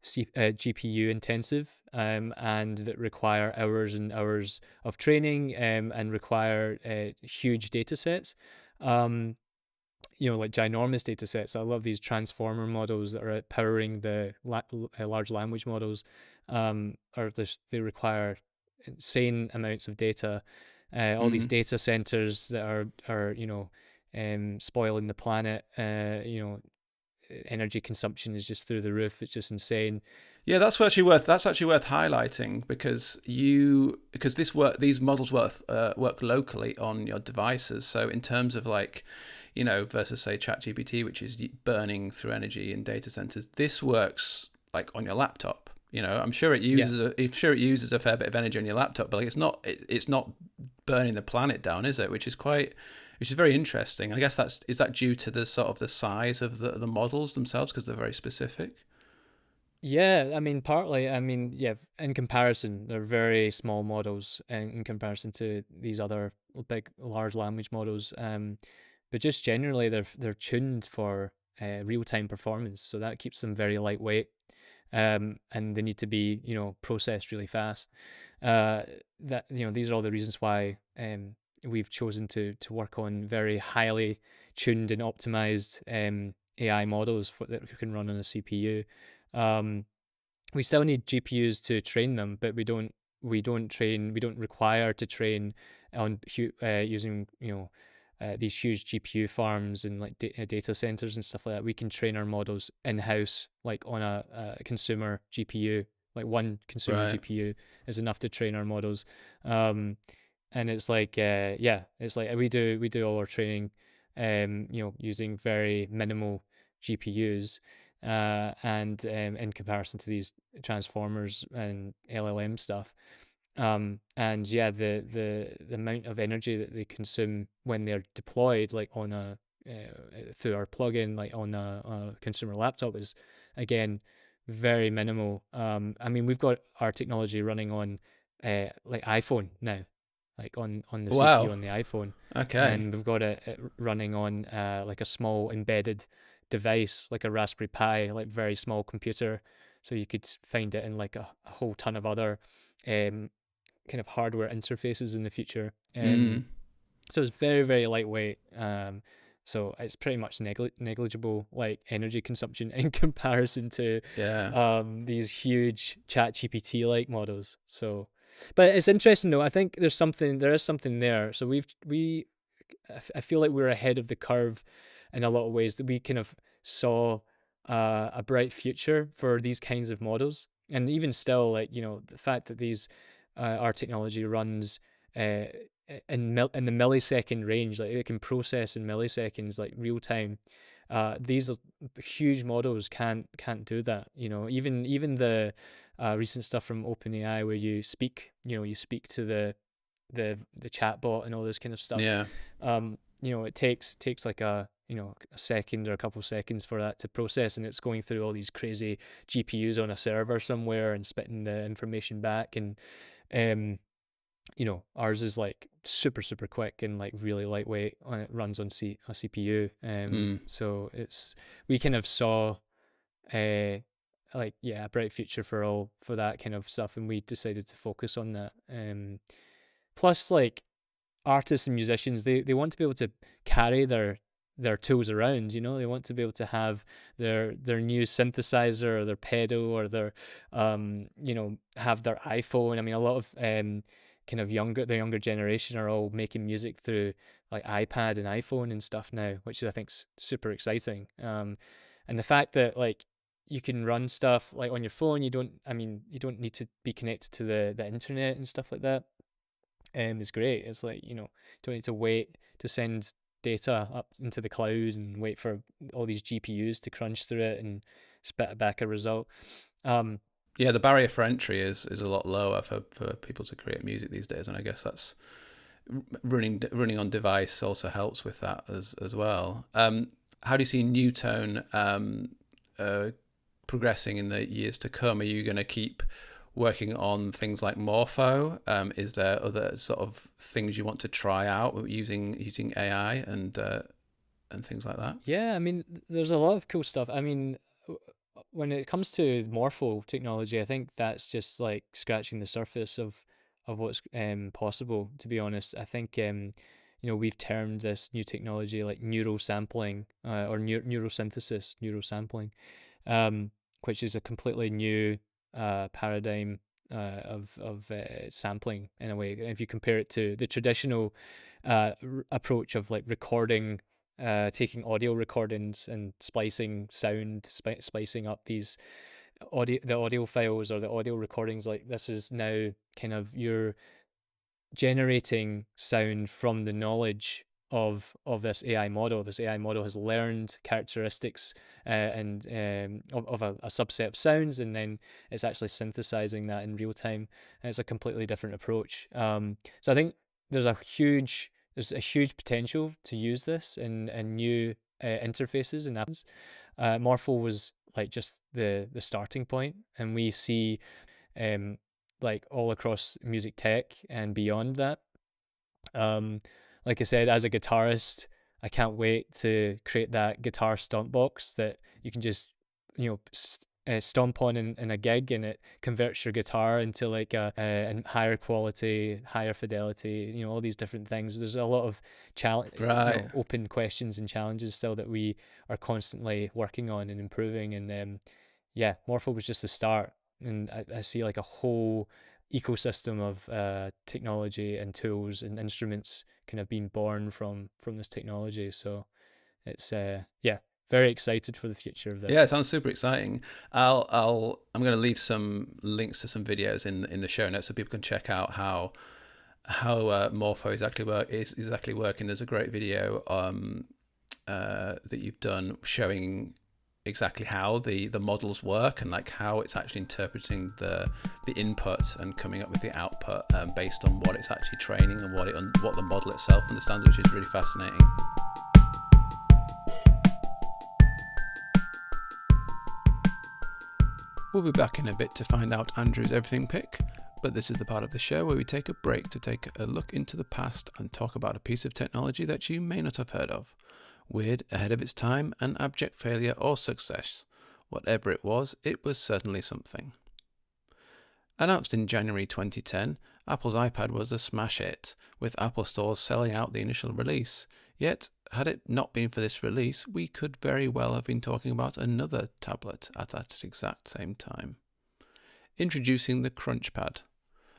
GPU intensive and that require hours and hours of training and require huge data sets. Like ginormous data sets. I love these transformer models that are powering the large language models. They require insane amounts of data. All these data centers that are spoiling the planet. Energy consumption is just through the roof. It's just insane. Yeah, that's actually worth highlighting because these models work locally on your devices. So in terms of versus say ChatGPT, which is burning through energy in data centers, this works like on your laptop. I'm sure it uses a fair bit of energy on your laptop, but it's not burning the planet down, is it? Which is very interesting. I guess is that due to the sort of the size of the models themselves because they're very specific. Yeah, I mean, partly. I mean, yeah, in comparison, they're very small models in comparison to these other big, large language models. But just generally, they're tuned for real-time performance, so that keeps them very lightweight. And they need to be, processed really fast. These are all the reasons why we've chosen to work on very highly tuned and optimized AI models that can run on a CPU. We still need GPUs to train them, but we don't require to train on using these huge GPU farms and like data centers and stuff like that. We can train our models in house, like on a consumer GPU. Like one consumer GPU is enough to train our models. And it's like it's like we do all our training, using very minimal GPUs. And in comparison to these transformers and LLM stuff. And yeah, the amount of energy that they consume when they're deployed, like on through our plugin, like on a consumer laptop, is again very minimal. I mean, we've got our technology running on like iPhone now, like on the CPU on the iPhone. Okay. And we've got it running on like a small embedded device, like a Raspberry Pi, like very small computer. So you could find it in like a whole ton of other kind of hardware interfaces in the future. So it's very, very lightweight. So it's pretty much negligible like energy consumption in comparison to these huge ChatGPT like models. So, but it's interesting though. I think there is something there. So I feel like we're ahead of the curve in a lot of ways, that we kind of saw a bright future for these kinds of models. And even still, like, the fact that our technology runs in the millisecond range, like it can process in milliseconds, like real time. These huge models can't do that. Even the recent stuff from OpenAI, where you speak to the chatbot and all this kind of stuff. Yeah. It takes like a second or a couple of seconds for that to process, and it's going through all these crazy GPUs on a server somewhere and spitting the information back. And ours is like super quick and like really lightweight. It runs on a CPU. So we kind of saw a bright future for that kind of stuff, and we decided to focus on that. Plus, like, artists and musicians, they want to be able to carry their tools around. They want to be able to have their new synthesizer or their pedal or their have their iPhone. I mean, a lot of kind of the younger generation are all making music through like iPad and iPhone and stuff now, which I think's super exciting. And the fact that like you can run stuff like on your phone, you don't need to be connected to the internet and stuff like that. is great. It's like, don't need to wait to send data up into the cloud and wait for all these GPUs to crunch through it and spit back a result. Yeah, the barrier for entry is a lot lower for people to create music these days, and I guess that's running on device also helps with that as well. How do you see Neutone progressing in the years to come? Are you going to keep working on things like Morpho? Is there other sort of things you want to try out using AI and things like that? Yeah, I mean, there's a lot of cool stuff. I mean, when it comes to morpho technology, I think that's just like scratching the surface of what's possible. To be honest, I think we've termed this new technology like neurosampling or neurosampling, which is a completely new paradigm of sampling in a way. If you compare it to the traditional approach of like recording, taking audio recordings and splicing sound, splicing up the audio files or the audio recordings, like this is now kind of you're generating sound from the knowledge of this AI model. This AI model has learned characteristics and of a subset of sounds, and then it's actually synthesizing that in real time. And it's a completely different approach. So I think there's a huge potential to use this in new interfaces and apps. Morpho was like just the starting point, and we see like all across music tech and beyond that. Like I said, as a guitarist, I can't wait to create that guitar stomp box that you can just, stomp on in a gig, and it converts your guitar into like a higher quality, higher fidelity, all these different things. There's a lot of Right. open questions and challenges still that we are constantly working on and improving. And Morpho was just the start. And I see like a whole ecosystem of technology and tools and instruments kind of being born from this technology. So it's very excited for the future of this. Yeah, it sounds super exciting. I'm going to leave some links to some videos in the show notes so people can check out how Morpho is exactly working. There's a great video that you've done showing exactly how the models work and like how it's actually interpreting the input and coming up with the output based on what it's actually training and what the model itself understands, which is really fascinating. We'll be back in a bit to find out Andrew's everything pick, but this is the part of the show where we take a break to take a look into the past and talk about a piece of technology that you may not have heard of. Weird, ahead of its time, an abject failure or success. Whatever it was certainly something. Announced in January 2010, Apple's iPad was a smash hit, with Apple stores selling out the initial release. Yet, had it not been for this release, we could very well have been talking about another tablet at that exact same time. Introducing the CrunchPad,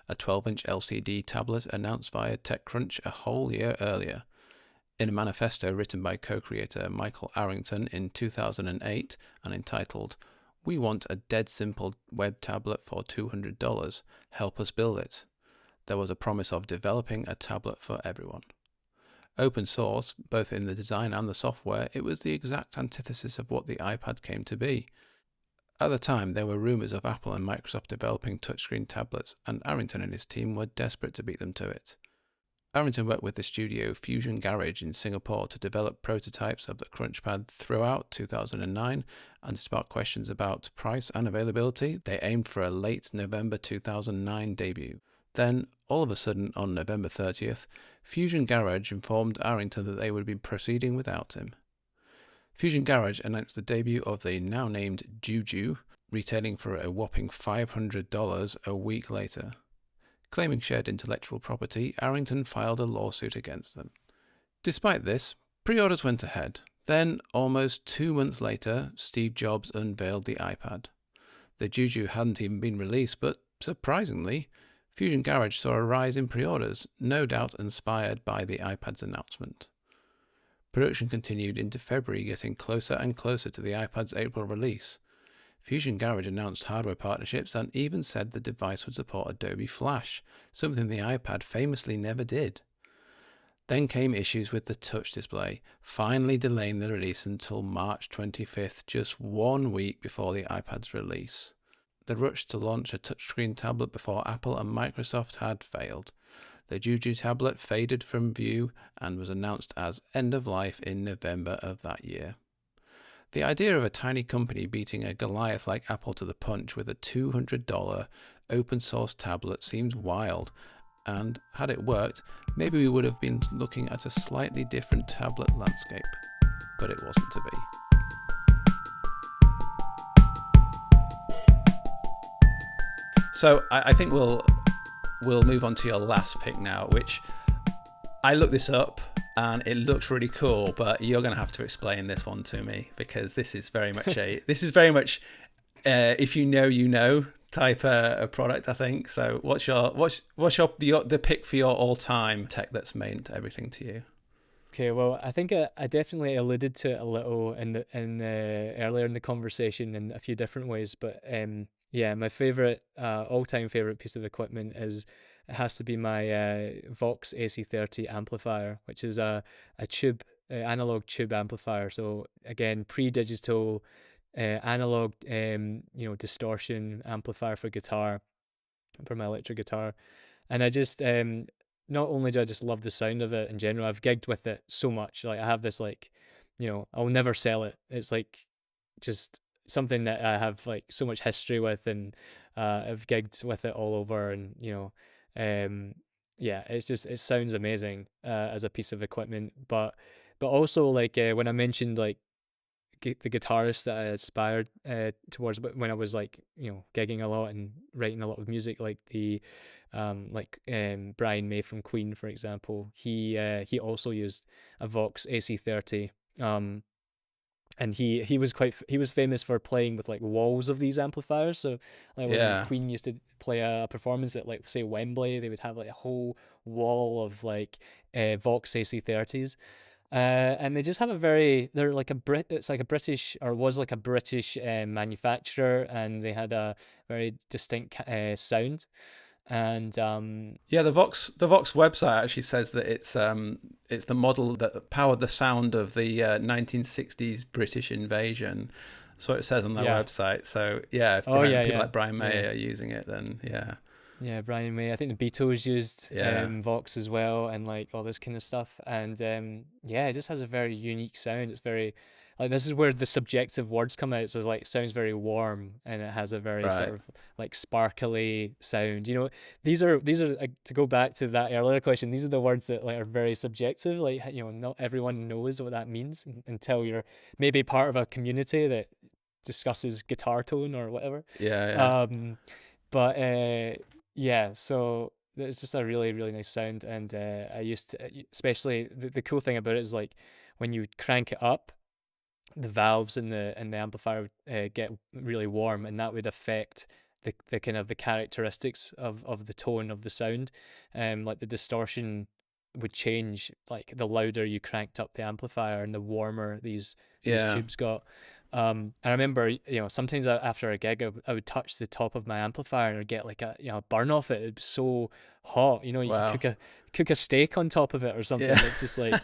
a 12-inch LCD tablet announced via TechCrunch a whole year earlier. In a manifesto written by co-creator Michael Arrington in 2008 and entitled, "We want a dead simple web tablet for $200. Help us build it," there was a promise of developing a tablet for everyone. Open source, both in the design and the software, it was the exact antithesis of what the iPad came to be. At the time, there were rumours of Apple and Microsoft developing touchscreen tablets, and Arrington and his team were desperate to beat them to it. Arrington worked with the studio Fusion Garage in Singapore to develop prototypes of the CrunchPad throughout 2009, and to spark questions about price and availability, they aimed for a late November 2009 debut. Then, all of a sudden, on November 30th, Fusion Garage informed Arrington that they would be proceeding without him. Fusion Garage announced the debut of the now-named Juju, retailing for a whopping $500 a week later. Claiming shared intellectual property, Arrington filed a lawsuit against them. Despite this, pre-orders went ahead. Then, almost 2 months later, Steve Jobs unveiled the iPad. The Juju hadn't even been released, but surprisingly, Fusion Garage saw a rise in pre-orders, no doubt inspired by the iPad's announcement. Production continued into February, getting closer and closer to the iPad's April release. Fusion Garage announced hardware partnerships and even said the device would support Adobe Flash, something the iPad famously never did. Then came issues with the touch display, finally delaying the release until March 25th, just 1 week before the iPad's release. The rush to launch a touchscreen tablet before Apple and Microsoft had failed. The Juju tablet faded from view and was announced as end of life in November of that year. The idea of a tiny company beating a Goliath like Apple to the punch with a $200 open source tablet seems wild, and had it worked, maybe we would have been looking at a slightly different tablet landscape, but it wasn't to be. So I think we'll move on to your last pick now, which I looked this up and it looks really cool, but you're going to have to explain this one to me, because this is very much if you know, you know type of product, I think. So what's the pick for your all-time tech that's meant everything to you? Okay, well, I think I definitely alluded to it a little earlier in the conversation in a few different ways, but yeah, my favorite all-time favorite piece of equipment it has to be my Vox AC30 amplifier, which is a tube analog tube amplifier. So again, pre-digital analog distortion amplifier for guitar, for my electric guitar. And I just not only do I just love the sound of it in general, I've gigged with it so much. Like I have this I'll never sell it. It's like just something that I have like so much history with, and I've gigged with it all over, and yeah, it sounds amazing as a piece of equipment, but also like when I mentioned like the guitarist that I aspired towards, but when I was like gigging a lot and writing a lot of music, like Brian May from Queen, for example, he also used a Vox AC30, and he was famous for playing with like walls of these amplifiers. So like when Queen used to play a performance at like say Wembley, they would have like a whole wall of like Vox AC30s. And they just have they're like it's like a British, or was like a British manufacturer, and they had a very distinct sound. And the Vox website actually says that it's the model that powered the sound of the 1960s British invasion. That's what it says on their website. So yeah, if people like Brian May are using it, then yeah, Brian May. I think the Beatles used Vox as well, and like all this kind of stuff. And it just has a very unique sound. It's very like, this is where the subjective words come out. So it's like, sounds very warm, and it has a very sort of like sparkly sound. These are to go back to that earlier question, these are the words that like are very subjective. Like, not everyone knows what that means until you're maybe part of a community that discusses guitar tone or whatever. So it's just a really, really nice sound. And I used to, especially the cool thing about it is like when you crank it up, the valves in the amplifier would get really warm, and that would affect the kind of the characteristics of the tone of the sound. Like the distortion would change, like the louder you cranked up the amplifier and the warmer these tubes got. And I remember, sometimes after a gig, I would touch the top of my amplifier and I'd get like a burn off it. It was so hot. You could cook a steak on top of it or something. Yeah. It's just like,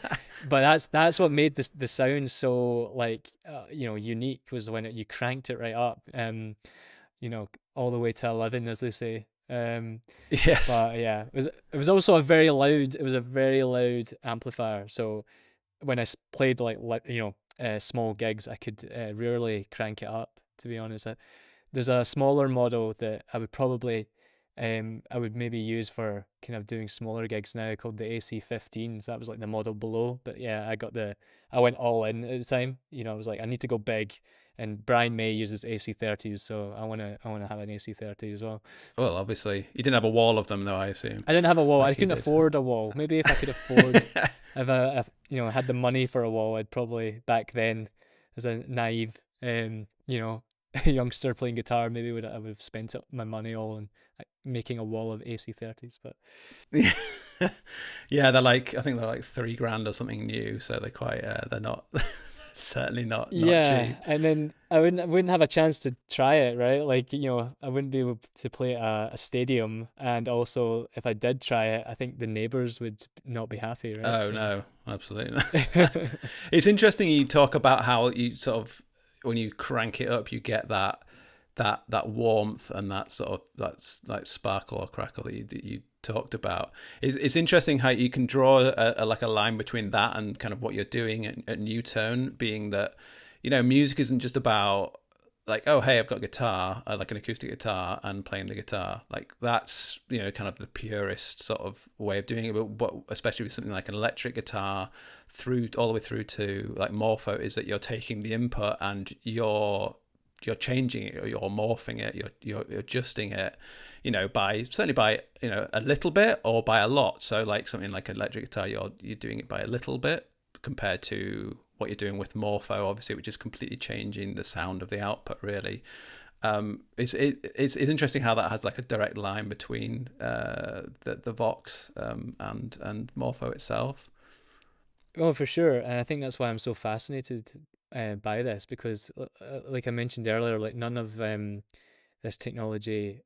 but that's what made the sound so like unique, was when you cranked it right up, all the way to 11, as they say. Yes. But yeah, it was also a very loud amplifier. So when I played like small gigs, I could rarely crank it up, to be honest. There's a smaller model that I would probably I would maybe use for kind of doing smaller gigs now, called the AC15. So that was like the model below. But yeah, I went all in at the time. I was like, I need to go big, and Brian May uses AC30s, so I wanna have an AC30 as well. Well, obviously you didn't have a wall of them though, I assume. I didn't have a wall. I couldn't afford a wall. Maybe if I could afford if had the money for a wall, I'd probably, back then, as a naive youngster playing guitar, maybe I would have spent my money all on making a wall of AC30s. But yeah, they're like, I think they're like $3,000 or something new, so they're quite they're not Certainly not Yeah, cheap. and then I wouldn't have a chance to try it, right? Like, I wouldn't be able to play at a stadium, and also if I did try it, I think the neighbors would not be happy, right? Oh So no, absolutely not. It's interesting you talk about how you sort of when you crank it up, you get that warmth and that sort of that's like sparkle or crackle that you talked about. It's interesting how you can draw like a line between that and kind of what you're doing at Neutone, being that music isn't just about like, oh hey, I've got a guitar, like an acoustic guitar, and playing the guitar. Like that's kind of the purest sort of way of doing it. But especially with something like an electric guitar, through all the way through to like Morpho, is that you're taking the input and you're changing it, or you're morphing it, you're adjusting it, by certainly by a little bit or by a lot. So like something like an electric guitar, you're doing it by a little bit compared to what you're doing with Morpho, obviously, which is completely changing the sound of the output. Really, it's interesting how that has like a direct line between the Vox and Morpho itself. Oh, for sure. And I think that's why I'm so fascinated by this because, like I mentioned earlier, like none of this technology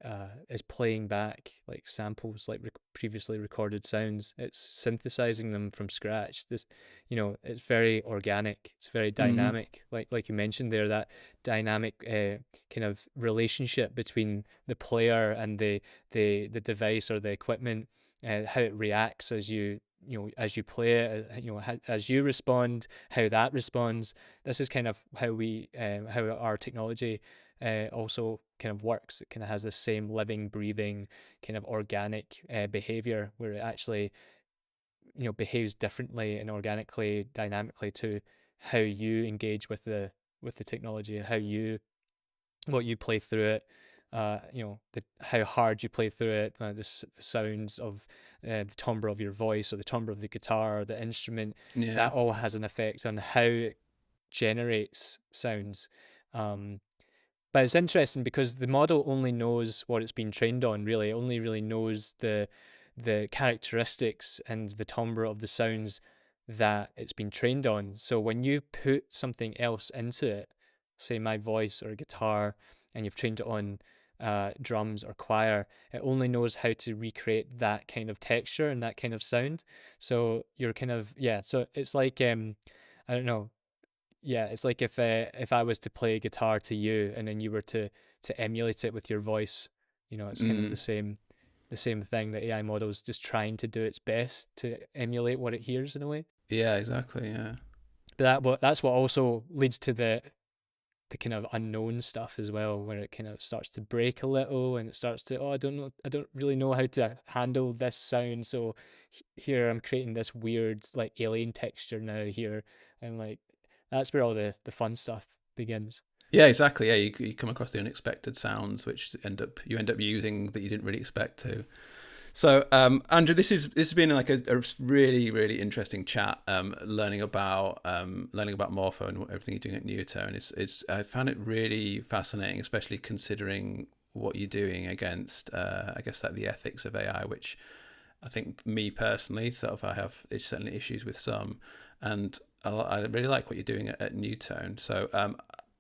is playing back like samples, like previously recorded sounds. It's synthesizing them from scratch. It's very organic. It's very Mm, dynamic. Like you mentioned there, that dynamic kind of relationship between the player and the device or the equipment, how it reacts as you play it, as you respond, how that responds. This is kind of how our technology also kind of works. It kind of has the same living, breathing, kind of organic behavior where it actually behaves differently and organically, dynamically to how you engage with the technology and what you play through it. How hard you play through it, the sounds of the timbre of your voice or the timbre of the guitar or the instrument, yeah. that all has an effect on how it generates sounds. Um, but it's interesting because the model only knows what it's been trained on, really. It only really knows the characteristics and the timbre of the sounds that it's been trained on. So when you put something else into it, say my voice or a guitar, and you've trained it on drums or choir, it only knows how to recreate that kind of texture and that kind of sound. So you're kind of, yeah. So it's like I don't know, yeah, it's like if I was to play guitar to you and then you were to emulate it with your voice, it's kind of Mm, the same thing. The AI model's just trying to do its best to emulate what it hears in a way. yeah, exactly. Yeah. But that's what also leads to the kind of unknown stuff as well, where it kind of starts to break a little and it starts to, oh, I don't really know how to handle this sound, so here I'm creating this weird like alien texture now here, and like that's where all the fun stuff begins. Yeah, exactly. Yeah, you come across the unexpected sounds, which you end up using that you didn't really expect to. So, Andrew, this has been like a really really interesting chat. Learning about Morpho and everything you're doing at Neutone. It's I found it really fascinating, especially considering what you're doing against, I guess, like the ethics of AI, which I think me personally, sort of, I have certainly issues with some, and I really like what you're doing at Neutone. So,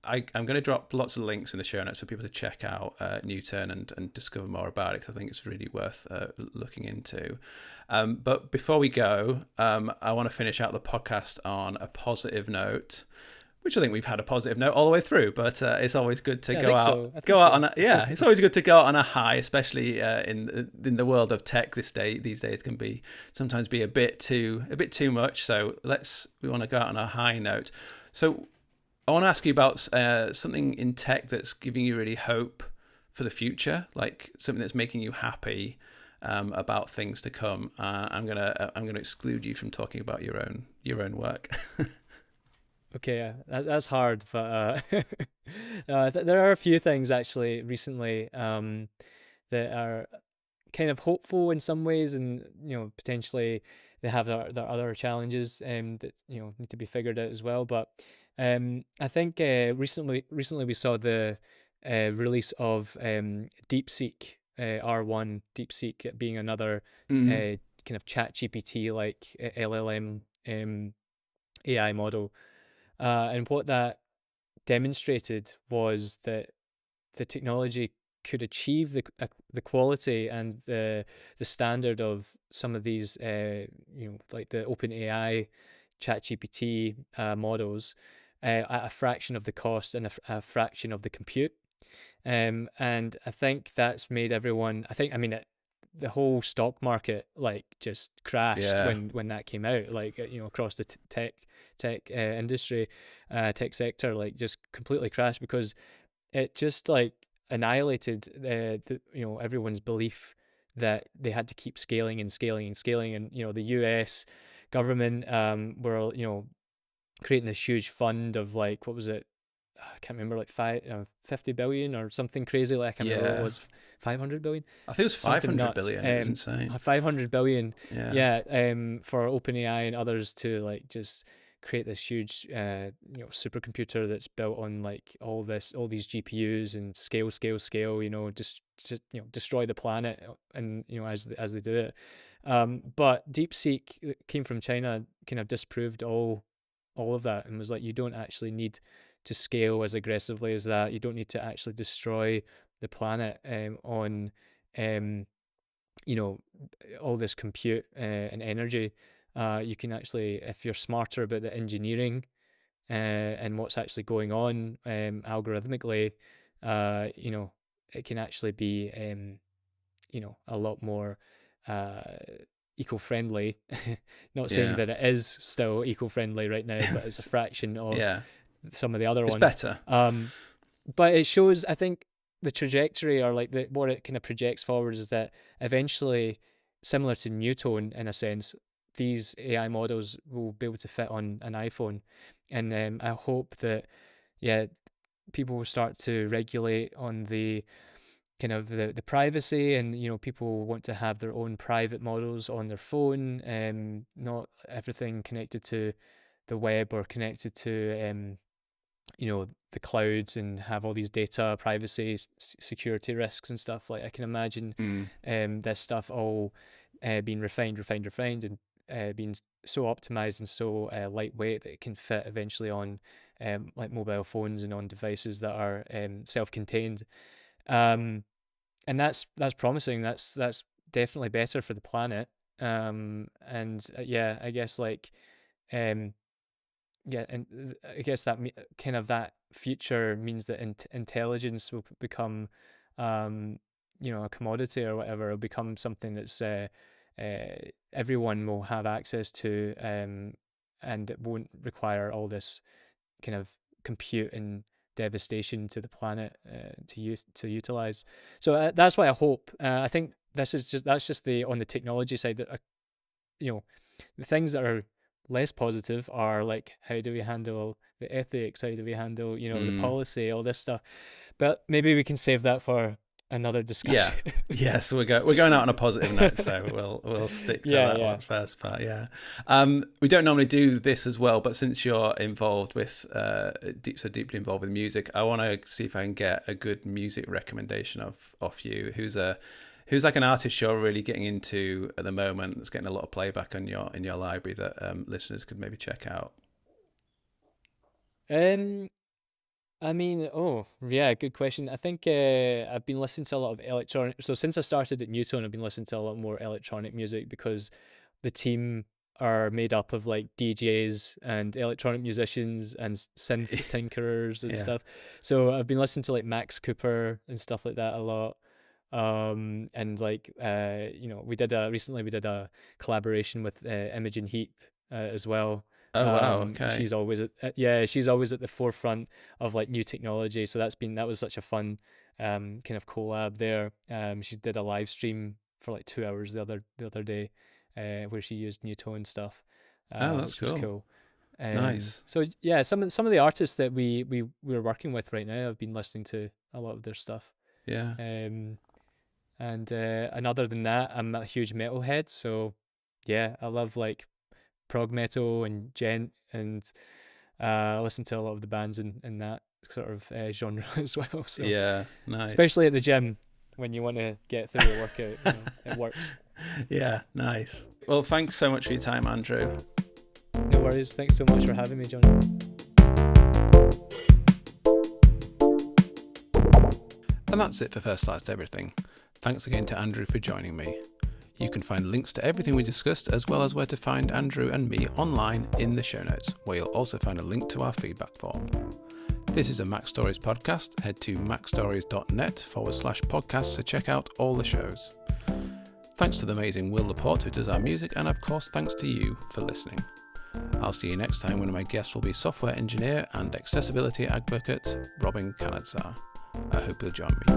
I'm going to drop lots of links in the show notes for people to check out Neutone and discover more about it, because I think it's really worth looking into. But before we go, I want to finish out the podcast on a positive note, which I think we've had a positive note all the way through. But it's always good to Yeah, I think so. I think go out so. on it's always good to go out on a high, especially in the world of tech. These days can be sometimes be a bit too much. So we want to go out on a high note. So I want to ask you about something in tech that's giving you really hope for the future, like something that's making you happy about things to come. I'm gonna exclude you from talking about your own work. Okay, yeah, that's hard, but there are a few things actually recently that are kind of hopeful in some ways, and potentially they have their other challenges that need to be figured out as well. But I think recently we saw the release of DeepSeek R1, DeepSeek being another Mm, kind of chat GPT like LLM AI model. And what that demonstrated was that the technology could achieve the quality and the standard of some of these like the OpenAI, ChatGPT models at a fraction of the cost and a fraction of the compute. And I think that's made everyone. The whole stock market like just crashed Yeah. when that came out. Like across the tech industry, tech sector, like just completely crashed because it just like annihilated everyone's belief that they had to keep scaling and scaling and scaling. And the US government were creating this huge fund of like, what was it, I can't remember, like 50 billion or something crazy. Like I can't remember what it Yeah. was, 500 billion, I think it was something 500 nuts. billion. It was insane. 500 billion, Yeah. yeah, for OpenAI and others to like just create this huge supercomputer that's built on like all these GPUs and scale, just to, destroy the planet, and as they do it. But DeepSeek came from China, kind of disproved all of that, and was like, you don't actually need to scale as aggressively as that. You don't need to actually destroy the planet on all this compute and energy. You can actually, if you're smarter about the engineering and what's actually going on algorithmically, it can actually be a lot more eco-friendly. Not saying Yeah. that it is still eco-friendly right now, but it's a fraction of Yeah. some of the other It's ones. better. But it shows, I think, the trajectory, or like what it kind of projects forward, is that eventually, similar to Neutone in a sense, these AI models will be able to fit on an iPhone. And I hope that, yeah, people will start to regulate on the kind of the privacy, and people want to have their own private models on their phone, not everything connected to the web or connected to the clouds, and have all these data privacy security risks and stuff. Like I can imagine this stuff all being refined, and being so optimized and so lightweight that it can fit eventually on like mobile phones and on devices that are self-contained. And that's promising. That's definitely better for the planet. And yeah, I guess like yeah, and I guess that kind of that future means that intelligence will become, a commodity or whatever. It'll become something that's everyone will have access to, and it won't require all this kind of compute and devastation to the planet to utilize. So that's why I hope. I think that's just the on the technology side that the things that are less positive are like, how do we handle the ethics, how do we handle the policy, all this stuff. But maybe we can save that for another discussion. So we're going out on a positive note, so we'll stick to that one first part. We don't normally do this as well, but since you're involved with so deeply involved with music, I want to see if I can get a good music recommendation off you. Who's like an artist you're really getting into at the moment that's getting a lot of playback in your library that listeners could maybe check out? I mean, oh yeah, good question. I think I've been listening to a lot of electronic. So since I started at Neutone, I've been listening to a lot more electronic music, because the team are made up of like DJs and electronic musicians and synth tinkerers and stuff. So I've been listening to like Max Cooper and stuff like that a lot. And like we did a collaboration with Imogen Heap as well. Oh wow, okay. She's always at the forefront of like new technology, so that was such a fun kind of collab there. She did a live stream for like 2 hours the other day where she used Neutone stuff. That's which cool. Was cool. Nice. So yeah, some of the artists that we're working with right now, I've been listening to a lot of their stuff. Yeah. And other than that, I'm a huge metalhead, so yeah, I love like prog metal and gent, and I listen to a lot of the bands in that sort of genre as well. So yeah, nice. Especially at the gym when you want to get through a workout, it works. Yeah, nice. Well, thanks so much for your time, Andrew. No worries. Thanks so much for having me, John. And that's it for First Last Everything. Thanks again to Andrew for joining me. You can find links to everything we discussed, as well as where to find Andrew and me online in the show notes, where you'll also find a link to our feedback form. This is a Mac Stories podcast. Head to macstories.net/podcasts to check out all the shows. Thanks to the amazing Will Laporte who does our music, and of course thanks to you for listening. I'll see you next time when my guest will be software engineer and accessibility advocate Robin Kanadzar. I hope you'll join me.